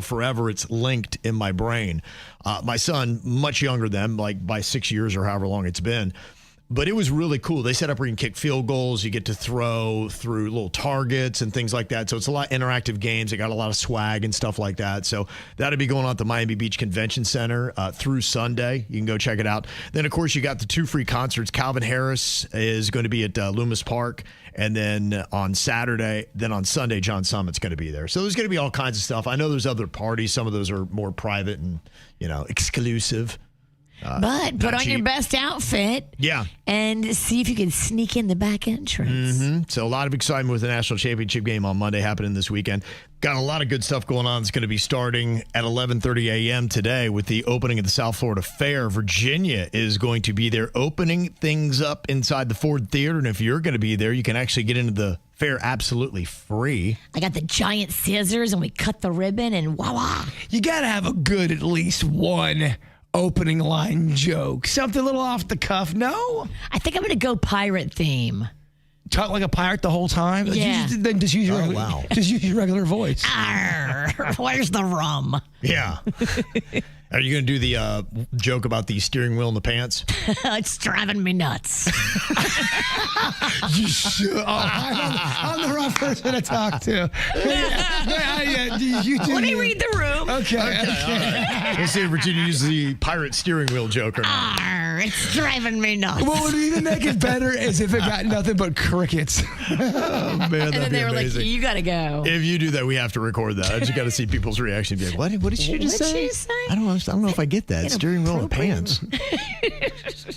forever it's linked in my brain. My son, much younger than, like by 6 years or however long it's been. But it was really cool. They set up where you can kick field goals. You get to throw through little targets and things like that. So it's a lot of interactive games. They got a lot of swag and stuff like that. So that'll be going on at the Miami Beach Convention Center through Sunday. You can go check it out. Then, of course, you got the 2 free concerts. Calvin Harris is going to be at Loomis Park. And then on Saturday, then on Sunday, John Summit's going to be there. So there's going to be all kinds of stuff. I know there's other parties. Some of those are more private and, exclusive. But put on your best outfit. Yeah. And see if you can sneak in the back entrance. Mm-hmm. So a lot of excitement with the national championship game on Monday happening this weekend. Got a lot of good stuff going on. It's going to be starting at 11:30 a.m. today with the opening of the South Florida Fair. Virginia is going to be there opening things up inside the Ford Theater. And if you're going to be there, you can actually get into the fair absolutely free. I got the giant scissors and we cut the ribbon and voila. You got to have a good at least one opening line joke. Something a little off the cuff. No? I think I'm going to go pirate theme. Talk like a pirate the whole time? Yeah. Then just use your just use your regular voice. Arr, where's the rum? Yeah. Are you going to do the joke about the steering wheel in the pants? It's driving me nuts. You should. Oh, I'm the wrong person to talk to. Let me read the room. Okay. All right. Let's see if Virginia uses the pirate steering wheel joke or not. Arr, it's driving me nuts. What would even make it better is if it got nothing but crickets. Oh, man, that'd and then they were amazing. like, you got to go. If you do that, we have to record that. I just got to see people's reaction. Be like, what did she just say? I don't know if I get that. Steering wheel and pants.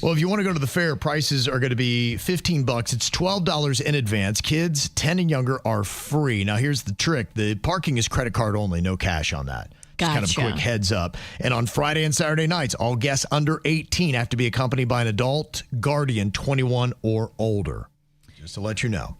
Well, if you want to go to the fair, prices are going to be $15. It's $12 in advance. Kids 10 and younger are free. Now, here's the trick. The parking is credit card only, no cash on that. Just kind of a quick heads up. And on Friday and Saturday nights, all guests under 18 have to be accompanied by an adult guardian 21 or older. Just to let you know.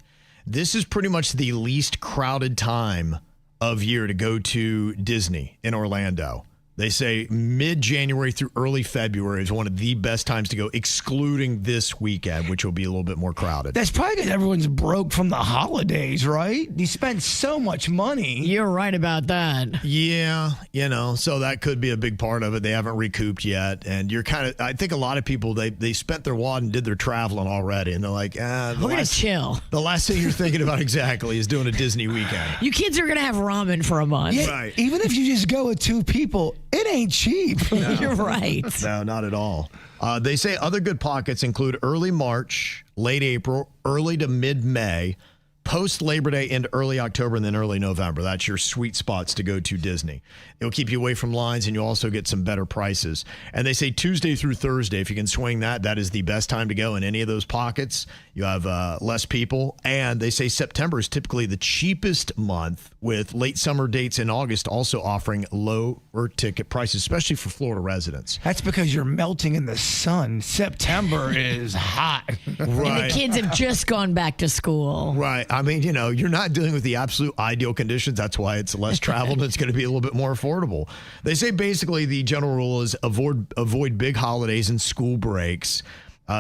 This is pretty much the least crowded time of year to go to Disney in Orlando. They say mid-January through early February is one of the best times to go, excluding this weekend, which will be a little bit more crowded. That's probably because everyone's broke from the holidays, right? You spend so much money. You're right about that. Yeah, so that could be a big part of it. They haven't recouped yet. And you're I think a lot of people, they spent their wad and did their traveling already. And they're like, we're going to chill. The last thing you're thinking about exactly is doing a Disney weekend. You kids are going to have ramen for a month. Yeah, right. Even if you just go with 2 people, it ain't cheap. No. You're right. No, not at all. They say other good pockets include early March, late April, early to mid-May, post-Labor Day into early October, and then early November. That's your sweet spots to go to Disney. It'll keep you away from lines, and you'll also get some better prices. And they say Tuesday through Thursday, if you can swing that is the best time to go in any of those pockets. You have less people. And they say September is typically the cheapest month, with late summer dates in August also offering lower ticket prices, especially for Florida residents. That's because you're melting in the sun. September is hot. Right. And the kids have just gone back to school. Right. I mean, you're not dealing with the absolute ideal conditions. That's why it's less travel and it's going to be a little bit more affordable. They say basically the general rule is avoid big holidays and school breaks.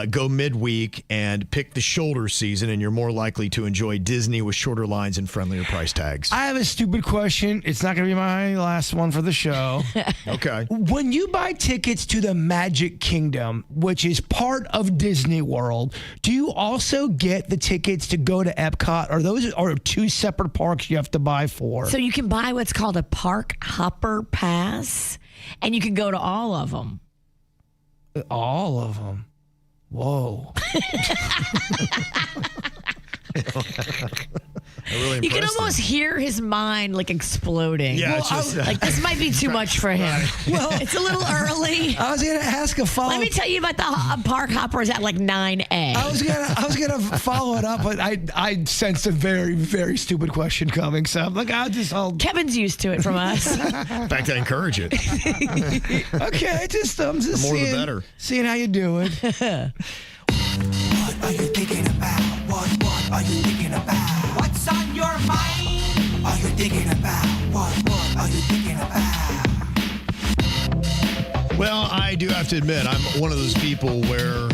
Go midweek and pick the shoulder season, and you're more likely to enjoy Disney with shorter lines and friendlier price tags. I have a stupid question. It's not going to be my last one for the show. Okay. When you buy tickets to the Magic Kingdom, which is part of Disney World, do you also get the tickets to go to Epcot? Or those are 2 separate parks you have to buy for? So you can buy what's called a park hopper pass, and you can go to all of them. All of them. Whoa. You can almost hear his mind like exploding. Yeah, like this might be too much for him. Well, it's a little early. I was going to ask a follow-up. Let me tell you about the park hoppers at like 9A. I was gonna follow it up, but I sensed a very, very stupid question coming. So I'm like, Kevin's used to it from us. In fact, I encourage it. Okay, I'm just the more the better. Seeing how you do it. What are you thinking about? What are you thinking about? What's on your mind? Are you thinking about? What are you thinking about? Well, I do have to admit, I'm one of those people where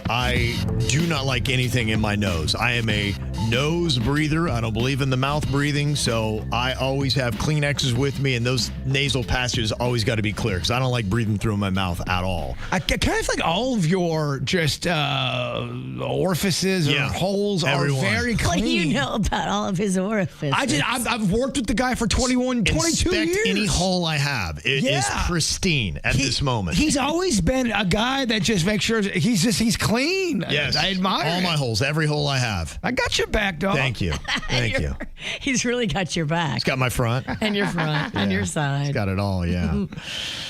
I do not like anything in my nose. I am a nose breather. I don't believe in the mouth breathing, so I always have Kleenexes with me, and those nasal passages always got to be clear because I don't like breathing through my mouth at all. I kind of feel like all of your just orifices or holes are very clean. What do you know about all of his orifices? I've worked with the guy for 22 years. Any hole I have. It is pristine at this moment. He's always been a guy that just makes sure he's clean. Yes. I admire all my holes, every hole I have. I got your back, dog. Thank you. Thank you. He's really got your back. He's got my front. And your front. And your side. He's got it all, yeah.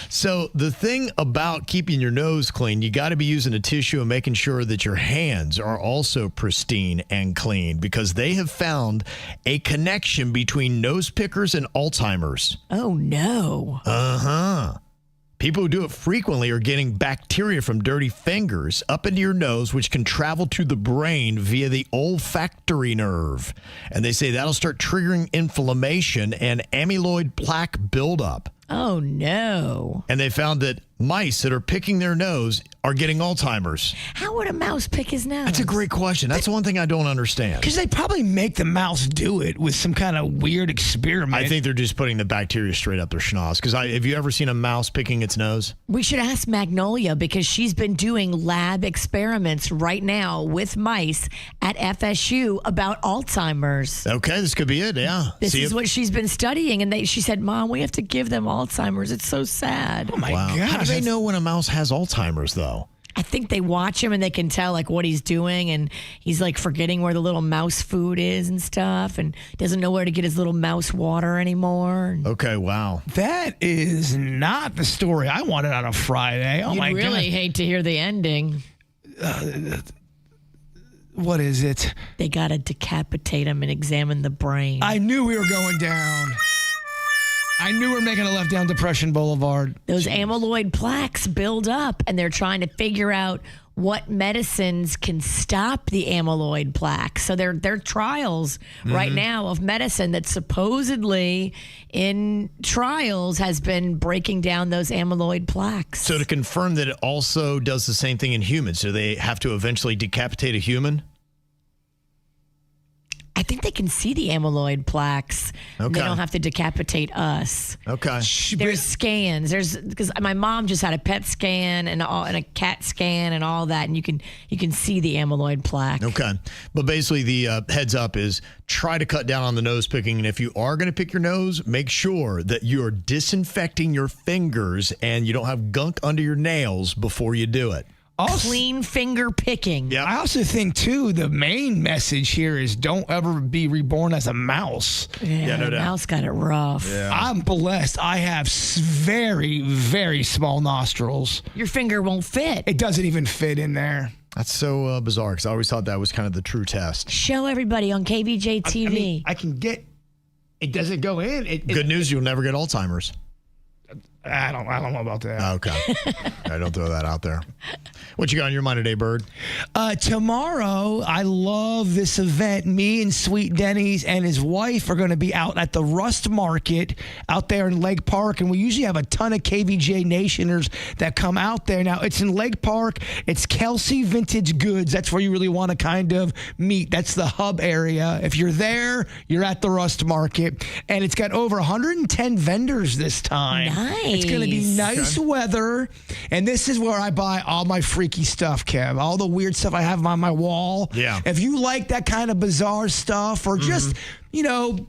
So the thing about keeping your nose clean, you got to be using a tissue and making sure that your hands are also pristine and clean, because they have found a connection between nose pickers and Alzheimer's. Oh, no. Uh-huh. People who do it frequently are getting bacteria from dirty fingers up into your nose, which can travel to the brain via the olfactory nerve. And they say that'll start triggering inflammation and amyloid plaque buildup. Oh, no. And they found that mice that are picking their nose are getting Alzheimer's. How would a mouse pick his nose? That's a great question. That's the one thing I don't understand. Because they probably make the mouse do it with some kind of weird experiment. I think they're just putting the bacteria straight up their schnoz. Because have you ever seen a mouse picking its nose? We should ask Magnolia, because she's been doing lab experiments right now with mice at FSU about Alzheimer's. Okay, this could be it, yeah. This is what she's been studying, and she said, Mom, we have to give them Alzheimer's. It's so sad. Oh, my God. How do they know when a mouse has Alzheimer's, though? I think they watch him and they can tell like what he's doing, and he's like forgetting where the little mouse food is and stuff, and doesn't know where to get his little mouse water anymore. Okay, wow. That is not the story I wanted on a Friday. Oh, You'd really hate to hear the ending. What is it? They got to decapitate him and examine the brain. I knew we were going down. I knew we were making a left down Depression Boulevard. Those amyloid plaques build up, and they're trying to figure out what medicines can stop the amyloid plaques. So there are trials right now of medicine that supposedly in trials has been breaking down those amyloid plaques. So to confirm that it also does the same thing in humans, do they have to eventually decapitate a human? I think they can see the amyloid plaques. Okay. They don't have to decapitate us. Okay. There's scans. Because my mom just had a PET scan and a CAT scan and all that, and you can see the amyloid plaque. Okay. But basically the heads up is try to cut down on the nose picking. And if you are going to pick your nose, make sure that you're disinfecting your fingers and you don't have gunk under your nails before you do it. Clean finger picking. Yeah. I also think, too, the main message here is don't ever be reborn as a mouse. Yeah, no doubt. Mouse got it rough. Yeah. I'm blessed. I have very, very small nostrils. Your finger won't fit. It doesn't even fit in there. That's so bizarre because I always thought that was kind of the true test. Show everybody on KVJ TV. I mean, I can get, it doesn't go in. Good news, you'll never get Alzheimer's. I don't know about that. Okay. I don't throw that out there. What you got on your mind today, Bird? Tomorrow, I love this event. Me and Sweet Denny's and his wife are going to be out at the Rust Market out there in Lake Park. And we usually have a ton of KVJ Nationers that come out there. Now, it's in Lake Park. It's Kelsey Vintage Goods. That's where you really want to kind of meet. That's the hub area. If you're there, you're at the Rust Market. And it's got over 110 vendors this time. Nice. It's going to be nice weather. And this is where I buy all my freaky stuff, Kev. All the weird stuff I have on my wall. Yeah. If you like that kind of bizarre stuff or just,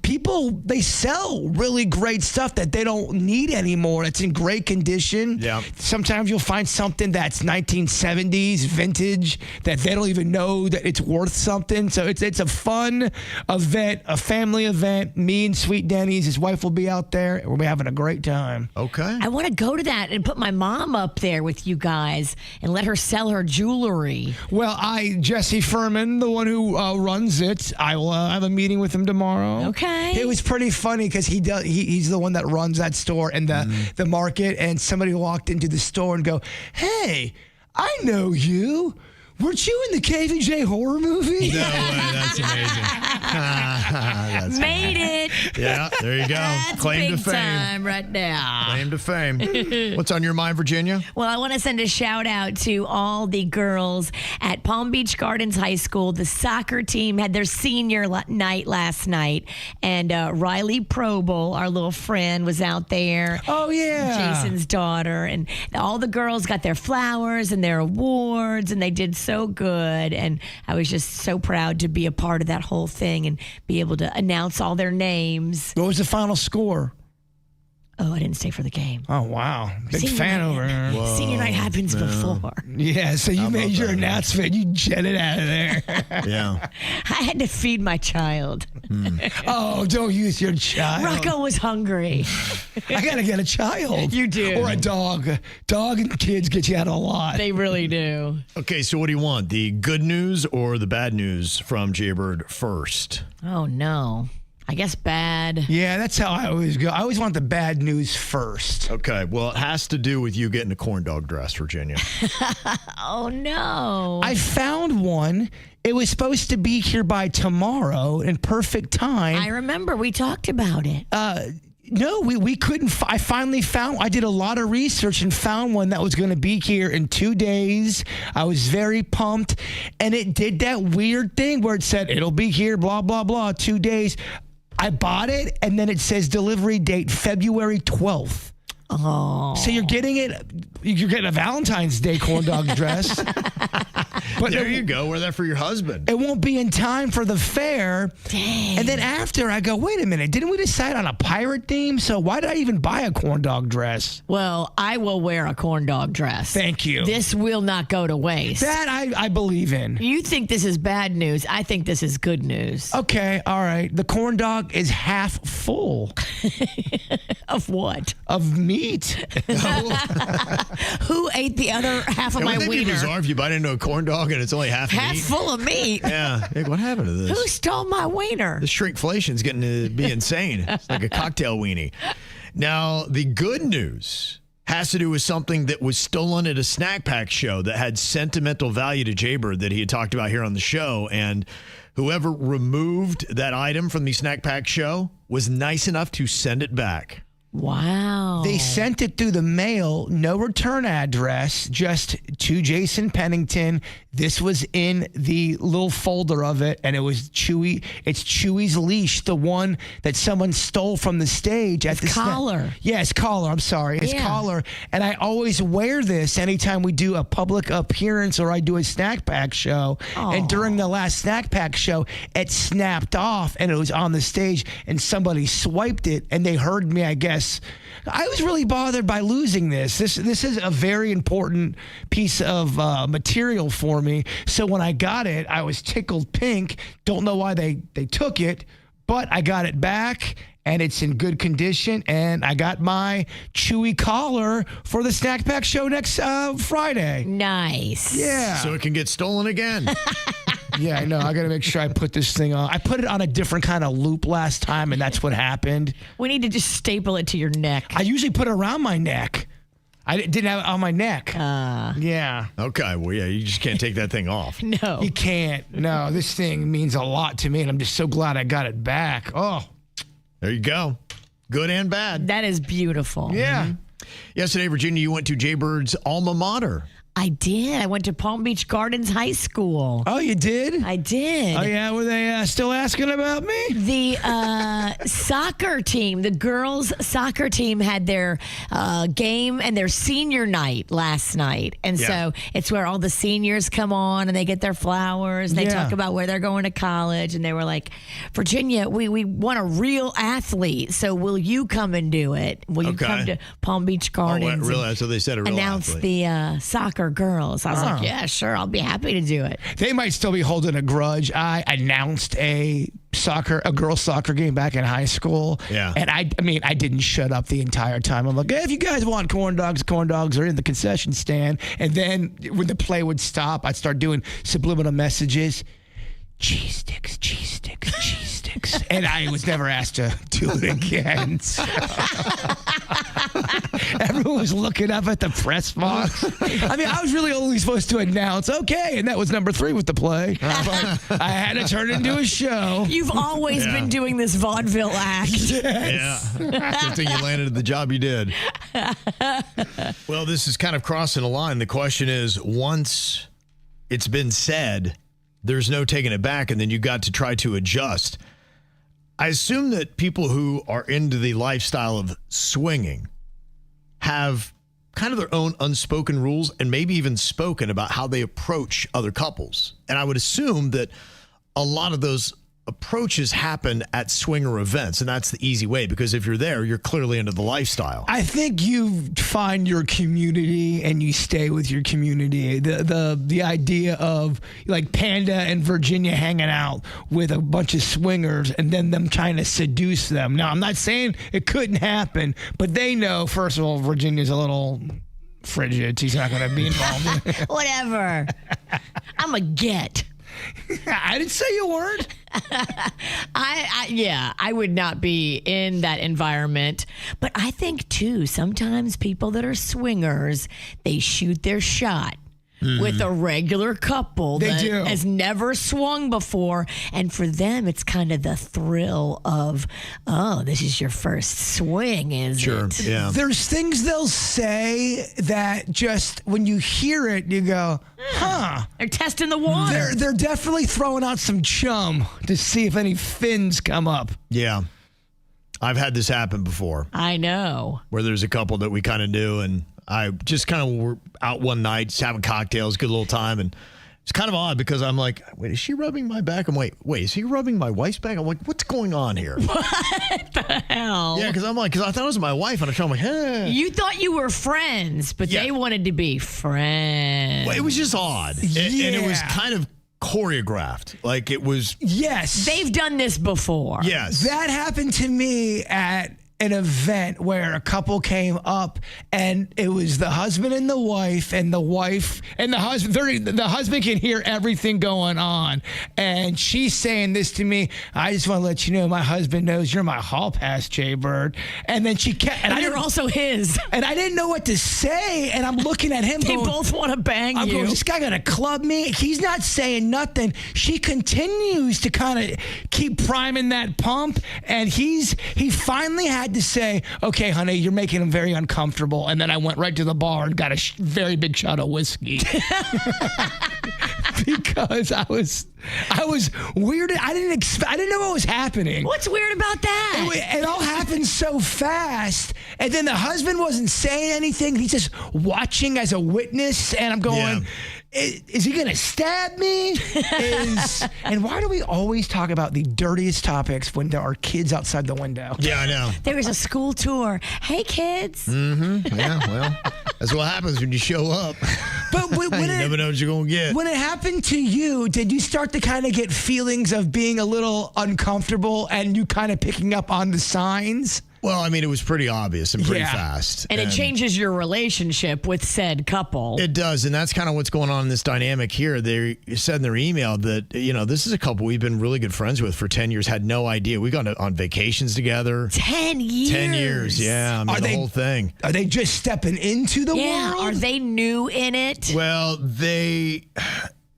people, they sell really great stuff that they don't need anymore. It's in great condition. Yeah. Sometimes you'll find something that's 1970s vintage that they don't even know that it's worth something. So it's a fun event, a family event. Me and Sweet Denny's, his wife will be out there. We'll be having a great time. Okay. I want to go to that and put my mom up there with you guys and let her sell her jewelry. Well, Jesse Furman, the one who runs it, I will have a meeting with him tomorrow. Okay. It was pretty funny because he's the one that runs that store and the market, and somebody walked into the store and go, "Hey, I know you. Weren't you in the KVJ horror movie?" No way. That's amazing. That's Made it. Yeah, there you go. That's Claim big to fame. time right now. Claim to fame. What's on your mind, Virginia? Well, I want to send a shout out to all the girls at Palm Beach Gardens High School. The soccer team had their senior night last night, and Riley Probel, our little friend, was out there. Oh, yeah. Jason's daughter. And all the girls got their flowers and their awards, and they did so good. And I was just so proud to be a part of that whole thing and be able to announce all their names. What was the final score? Oh, I didn't stay for the game. Oh, wow. Big Senior fan night. over here. Whoa, Senior night happens before. Yeah, so you How made about your that, man? announcement. You jetted out of there. Yeah. I had to feed my child. Oh, don't use your child. Rocco was hungry. I got to get a child. You do. Or a dog. Dog and kids get you out a lot. They really do. Okay, so what do you want? The good news or the bad news from Jbird first? Oh, no. I guess bad. Yeah, that's how I always go. I always want the bad news first. Okay, well, it has to do with you getting a corn dog dress, Virginia. Oh, no. I found one. It was supposed to be here by tomorrow in perfect time. I remember we talked about it. No, we couldn't. I finally found. I did a lot of research and found one that was going to be here in 2 days. I was very pumped, and it did that weird thing where it said it'll be here, blah blah blah, 2 days. I bought it, and then it says delivery date February 12th. Oh. So you're getting it. You're getting a Valentine's Day corn dog dress. But there you go. Wear that for your husband. It won't be in time for the fair. Dang. And then after, I go, wait a minute. Didn't we decide on a pirate theme? So why did I even buy a corn dog dress? Well, I will wear a corn dog dress. Thank you. This will not go to waste. That I believe in. You think this is bad news. I think this is good news. Okay, all right. The corn dog is half full. Of what? Of meat. Who ate the other half of my Wouldn't that be wiener? bizarre if you bite into a corn dog and it's only half Half meat? full of meat. Yeah. Hey, what happened to this? Who stole my wiener? The shrinkflation's getting to be insane. It's like a cocktail weenie. Now, the good news has to do with something that was stolen at a snack pack show that had sentimental value to Jbird that he had talked about here on the show. And whoever removed that item from the snack pack show was nice enough to send it back. Wow. They sent it through the mail, no return address, just to Jason Pennington. This was in the little folder of it, and it was Chewy. It's Chewy's leash, the one that someone stole from the stage at the collar. Yes, collar. I'm sorry. It's collar. And I always wear this anytime we do a public appearance or I do a snack pack show. And during the last snack pack show, it snapped off and it was on the stage and somebody swiped it and they heard me, I guess. I was really bothered by losing this. This is a very important piece of material for me. So when I got it, I was tickled pink. Don't know why they took it, but I got it back and it's in good condition. And I got my Chewy collar for the Snack Pack show next Friday. Nice. Yeah. So it can get stolen again. Yeah, I know. I got to make sure I put this thing on. I put it on a different kind of loop last time, and that's what happened. We need to just staple it to your neck. I usually put it around my neck. I didn't have it on my neck. Yeah. Okay, well, yeah, you just can't take that thing off. No. You can't. No, this thing means a lot to me, and I'm just so glad I got it back. Oh. There you go. Good and bad. That is beautiful. Yeah. Yesterday, Virginia, you went to Jbird's alma mater. I did. I went to Palm Beach Gardens High School. Oh, you did? I did. Oh, yeah? Were they still asking about me? The soccer team, the girls' soccer team had their game and their senior night last night. And so it's where all the seniors come on and they get their flowers and they talk about where they're going to college. And they were like, Virginia, we want a real athlete. So will you come and do it? Will you come to Palm Beach Gardens? Oh, really? So they said a real announce athlete. The soccer girls. I was like, yeah, sure. I'll be happy to do it. They might still be holding a grudge. I announced a girls' soccer game back in high school. Yeah. And I mean, I didn't shut up the entire time. I'm like, hey, if you guys want corn dogs are in the concession stand. And then when the play would stop, I'd start doing subliminal messages. Cheese sticks, cheese sticks, cheese sticks. And I was never asked to do it again. So. Everyone was looking up at the press box. I mean, I was really only supposed to announce, okay, and that was number 3 with the play. But I had to turn it into a show. You've always been doing this vaudeville act. Yes. Yeah. Good thing you landed the job you did. Well, this is kind of crossing a line. The question is, once it's been said, there's no taking it back, and then you got to try to adjust. I assume that people who are into the lifestyle of swinging have kind of their own unspoken rules and maybe even spoken about how they approach other couples. And I would assume that a lot of those approaches happen at swinger events, and that's the easy way, because if you're there, you're clearly into the lifestyle. I think you find your community and you stay with your community. The idea of like Panda and Virginia hanging out with a bunch of swingers and then them trying to seduce them. Now, I'm not saying it couldn't happen, but they know, first of all, Virginia's a little frigid. She's not going to be involved in it. Whatever. I'm a get. I didn't say you weren't. I would not be in that environment. But I think, too, sometimes people that are swingers, they shoot their shot with a regular couple that has never swung before. And for them, it's kind of the thrill of, oh, this is your first swing, is it? Yeah. There's things they'll say that just when you hear it, you go, huh. They're testing the water. They're definitely throwing out some chum to see if any fins come up. Yeah. I've had this happen before. I know. Where there's a couple that we kind of knew, and I just kind of were out one night, just having cocktails, good little time, and it's kind of odd because I'm like, wait, is she rubbing my back? I'm like, wait, is he rubbing my wife's back? I'm like, what's going on here? What the hell? Yeah, because I thought it was my wife, and I'm like, hey. You thought you were friends, but they wanted to be friends. Well, it was just odd. And it was kind of choreographed. Like it was. Yes. They've done this before. Yes. That happened to me at an event where a couple came up and it was the husband and the wife and the husband. The husband can hear everything going on. And she's saying this to me. I just want to let you know my husband knows you're my hall pass, Jbird. And then she kept. And you're also his. And I didn't know what to say. And I'm looking at him. They both want to bang I'm you. going, this guy going to club me? He's not saying nothing. She continues to kind of keep priming that pump. And he finally had to say, okay, honey, you're making him very uncomfortable. And then I went right to the bar and got a very big shot of whiskey. Because I was weirded. I didn't know what was happening. What's weird about that? It all happened so fast. And then the husband wasn't saying anything. He's just watching as a witness. And I'm going, is he going to stab me? And why do we always talk about the dirtiest topics when there are kids outside the window? Yeah, I know. There was a school tour. Hey, kids. Mm-hmm. Yeah, well, that's what happens when you show up. But when you never know what you're going to get. When it happened to you, did you start to kind of get feelings of being a little uncomfortable and you kind of picking up on the signs? Well, I mean, it was pretty obvious and pretty fast. And it changes your relationship with said couple. It does. And that's kind of what's going on in this dynamic here. They said in their email that, this is a couple we've been really good friends with for 10 years, had no idea. We got on vacations together. 10 years? 10 years, yeah. I mean, the whole thing. Are they just stepping into the world? Are they new in it? Well, they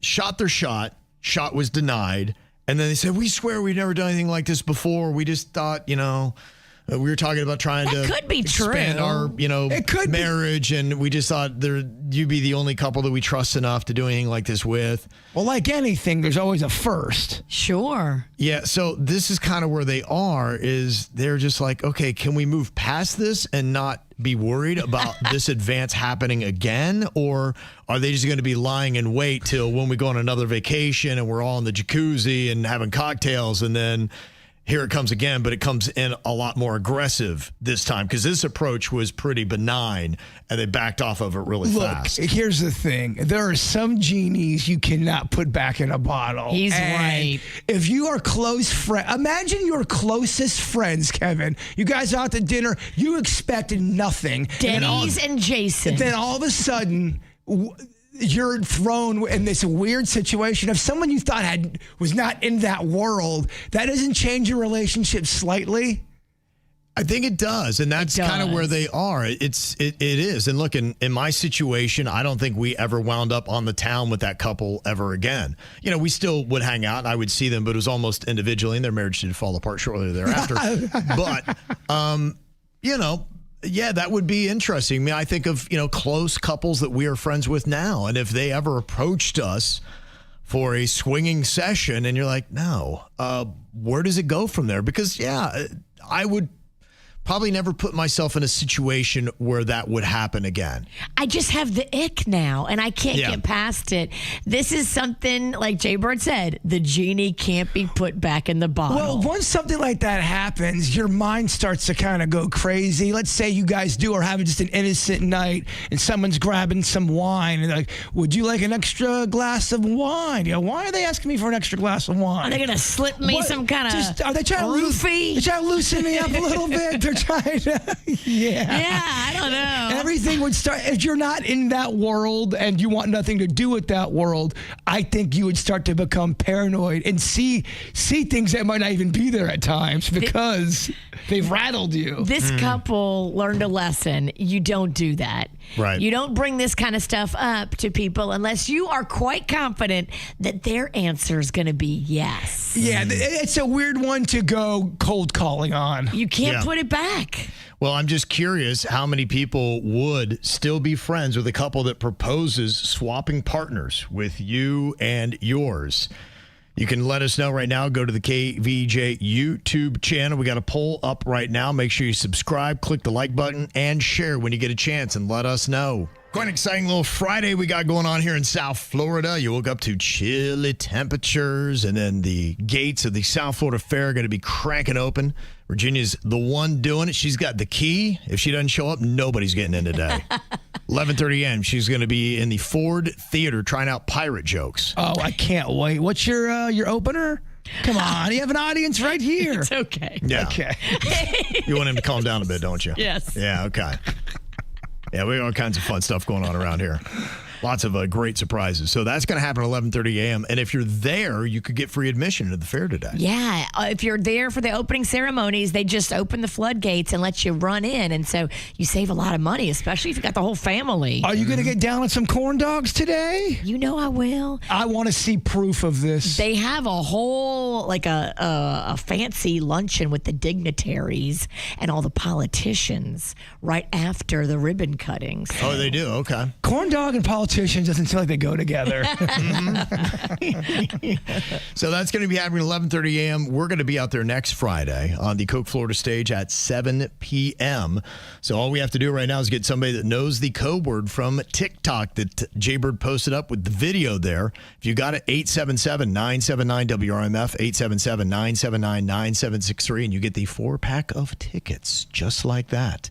shot their shot. Shot was denied. And then they said, we swear we've never done anything like this before. We just thought, we were talking about trying to expand our, marriage, and we just thought you'd be the only couple that we trust enough to do anything like this with. Well, like anything, there's always a first. Sure. Yeah, so this is kind of where they are, is they're just like, okay, can we move past this and not be worried about this advance happening again? Or are they just going to be lying in wait till when we go on another vacation and we're all in the jacuzzi and having cocktails, and then here it comes again, but it comes in a lot more aggressive this time, because this approach was pretty benign and they backed off of it really fast. Look, here's the thing. There are some genies you cannot put back in a bottle. He's right. If you are close friends, imagine your closest friends, Kevin. You guys are out to dinner. You expected nothing. Denny's and Jason. And then all of a sudden, you're thrown in this weird situation of someone you thought was not in that world. That doesn't change your relationship slightly. I think it does, and that's kind of where they are. It is. And look, in my situation, I don't think we ever wound up on the town with that couple ever again. We still would hang out, and I would see them, but it was almost individually, and their marriage did fall apart shortly thereafter. But, yeah, that would be interesting. I mean, I think of, close couples that we are friends with now. And if they ever approached us for a swinging session and you're like, no, where does it go from there? Because, I would probably never put myself in a situation where that would happen again. I just have the ick now, and I can't get past it. This is something, like Jbird said, the genie can't be put back in the bottle. Well, once something like that happens, your mind starts to kind of go crazy. Let's say you guys are having just an innocent night, and someone's grabbing some wine, and they're like, would you like an extra glass of wine? Why are they asking me for an extra glass of wine? Are they going to slip me some kind of Are they trying roofie? They're trying to loosen me up a little bit. They're trying to, I don't know. Everything would start, if you're not in that world and you want nothing to do with that world, I think you would start to become paranoid and see things that might not even be there at times because they've rattled you. This couple learned a lesson. You don't do that. Right. You don't bring this kind of stuff up to people unless you are quite confident that their answer is going to be yes. Yeah, it's a weird one to go cold calling on. You can't put it back. Well, I'm just curious how many people would still be friends with a couple that proposes swapping partners with you and yours. You can let us know right now. Go to the KVJ YouTube channel. We got a poll up right now. Make sure you subscribe, click the like button, and share when you get a chance, and let us know. Quite an exciting little Friday we got going on here in South Florida. You woke up to chilly temperatures, and then the gates of the South Florida Fair are going to be cranking open. Virginia's the one doing it. She's got the key. If she doesn't show up, nobody's getting in today. 11:30 a.m. She's going to be in the Ford Theater trying out pirate jokes. Oh, I can't wait. What's your opener? Come on, you have an audience right here. It's okay. Yeah. Okay. You want him to calm down a bit, don't you? Yes. Yeah, okay. Yeah, we got all kinds of fun stuff going on around here. Lots of great surprises. So that's going to happen at 11:30 a.m. And if you're there, you could get free admission to the fair today. Yeah, if you're there for the opening ceremonies, they just open the floodgates and let you run in. And so you save a lot of money, especially if you got the whole family. Are you going to get down with some corn dogs today? You know I will. I want to see proof of this. They have a whole, like a fancy luncheon with the dignitaries and all the politicians right after the ribbon cuttings. Oh, they do? Okay. Corn dog and politicians doesn't feel like they go together. So that's going to be happening at 11:30 a.m. We're going to be out there next Friday on the Coke Florida stage at 7 p.m. So all we have to do right now is get somebody that knows the code word from TikTok that Jbird posted up with the video there. If you got it, 877-979-WRMF, 877-979-9763, and you get the 4-pack of tickets just like that.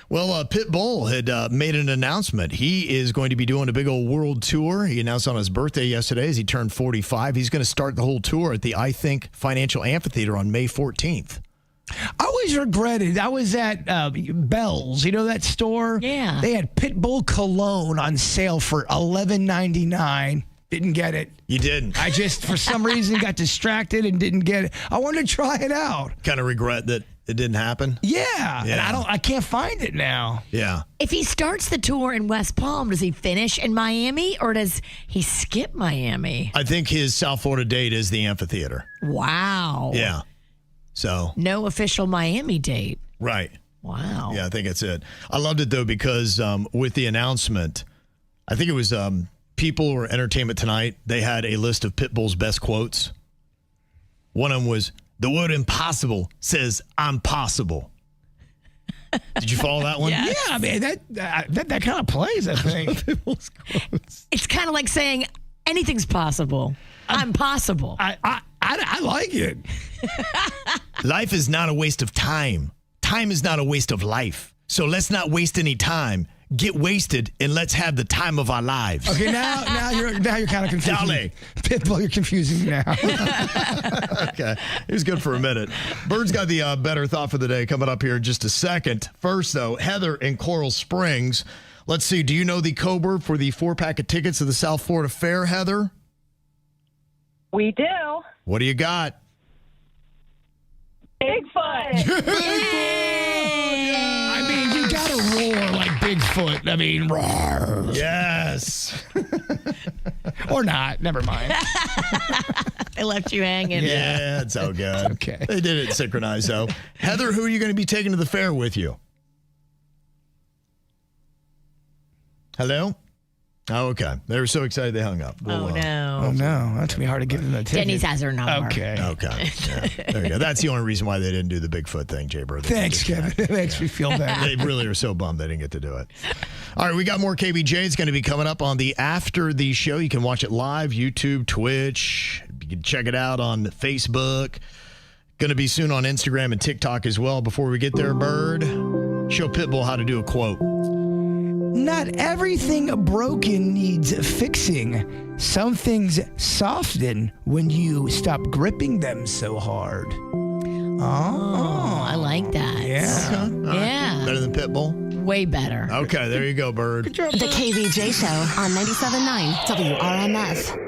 Well, Pitbull had made an announcement. He is going to be doing a big old world tour. He announced on his birthday yesterday as he turned 45. He's going to start the whole tour at the I Think Financial Amphitheater on May 14th. I always regretted. I was at Bell's. You know that store? Yeah. They had Pitbull cologne on sale for $11.99. Didn't get it. You didn't? I just, for some reason, got distracted and didn't get it. I wanted to try it out. Kind of regret that it didn't happen? Yeah. And I can't find it now. Yeah. If he starts the tour in West Palm, does he finish in Miami or does he skip Miami? I think his South Florida date is the amphitheater. Wow. Yeah. So. No official Miami date. Right. Wow. Yeah, I think that's it. I loved it, though, because with the announcement, I think it was People or Entertainment Tonight, they had a list of Pitbull's best quotes. One of them was, "The word impossible says I'm possible." Did you follow that one? Yeah. Yeah, man, that kind of plays, I think. It's kind of like saying anything's possible. I'm possible. I like it. Life is not a waste of time. Time is not a waste of life. So let's not waste any time. Get wasted and let's have the time of our lives. Okay, now you're kind of confusing. Dale. Pitbull, you're confusing me now. Okay, it was good for a minute. Bird's got the better thought for the day coming up here in just a second. First, though, Heather in Coral Springs. Let's see. Do you know the code word for the 4-pack of tickets to the South Florida Fair, Heather? We do. What do you got? Bigfoot. I mean, you got to roar like Bigfoot. I mean, roar. Yes. Or not. Never mind. They left you hanging. Yeah, it's all good. Okay. They did it synchronized, though. Heather, who are you going to be taking to the fair with you? Hello? Oh, okay. They were so excited they hung up. Oh, no. Oh, no. That's going to be hard to give them a ticket. Denny's has her number. Okay. Okay. Yeah, there you go. That's the only reason why they didn't do the Bigfoot thing, Jbird. Thanks, Kevin. It makes me feel better. They really are so bummed they didn't get to do it. All right, we got more KBJ. It's going to be coming up on the After the Show. You can watch it live, YouTube, Twitch. You can check it out on Facebook. Going to be soon on Instagram and TikTok as well. Before we get there, Bird, show Pitbull how to do a quote. Not everything broken needs fixing. Some things soften when you stop gripping them so hard. Oh, I like that. Yeah. Yeah. Better than Pitbull? Way better. Okay, there you go, Bird. The KVJ Show on 97.9 WRMF.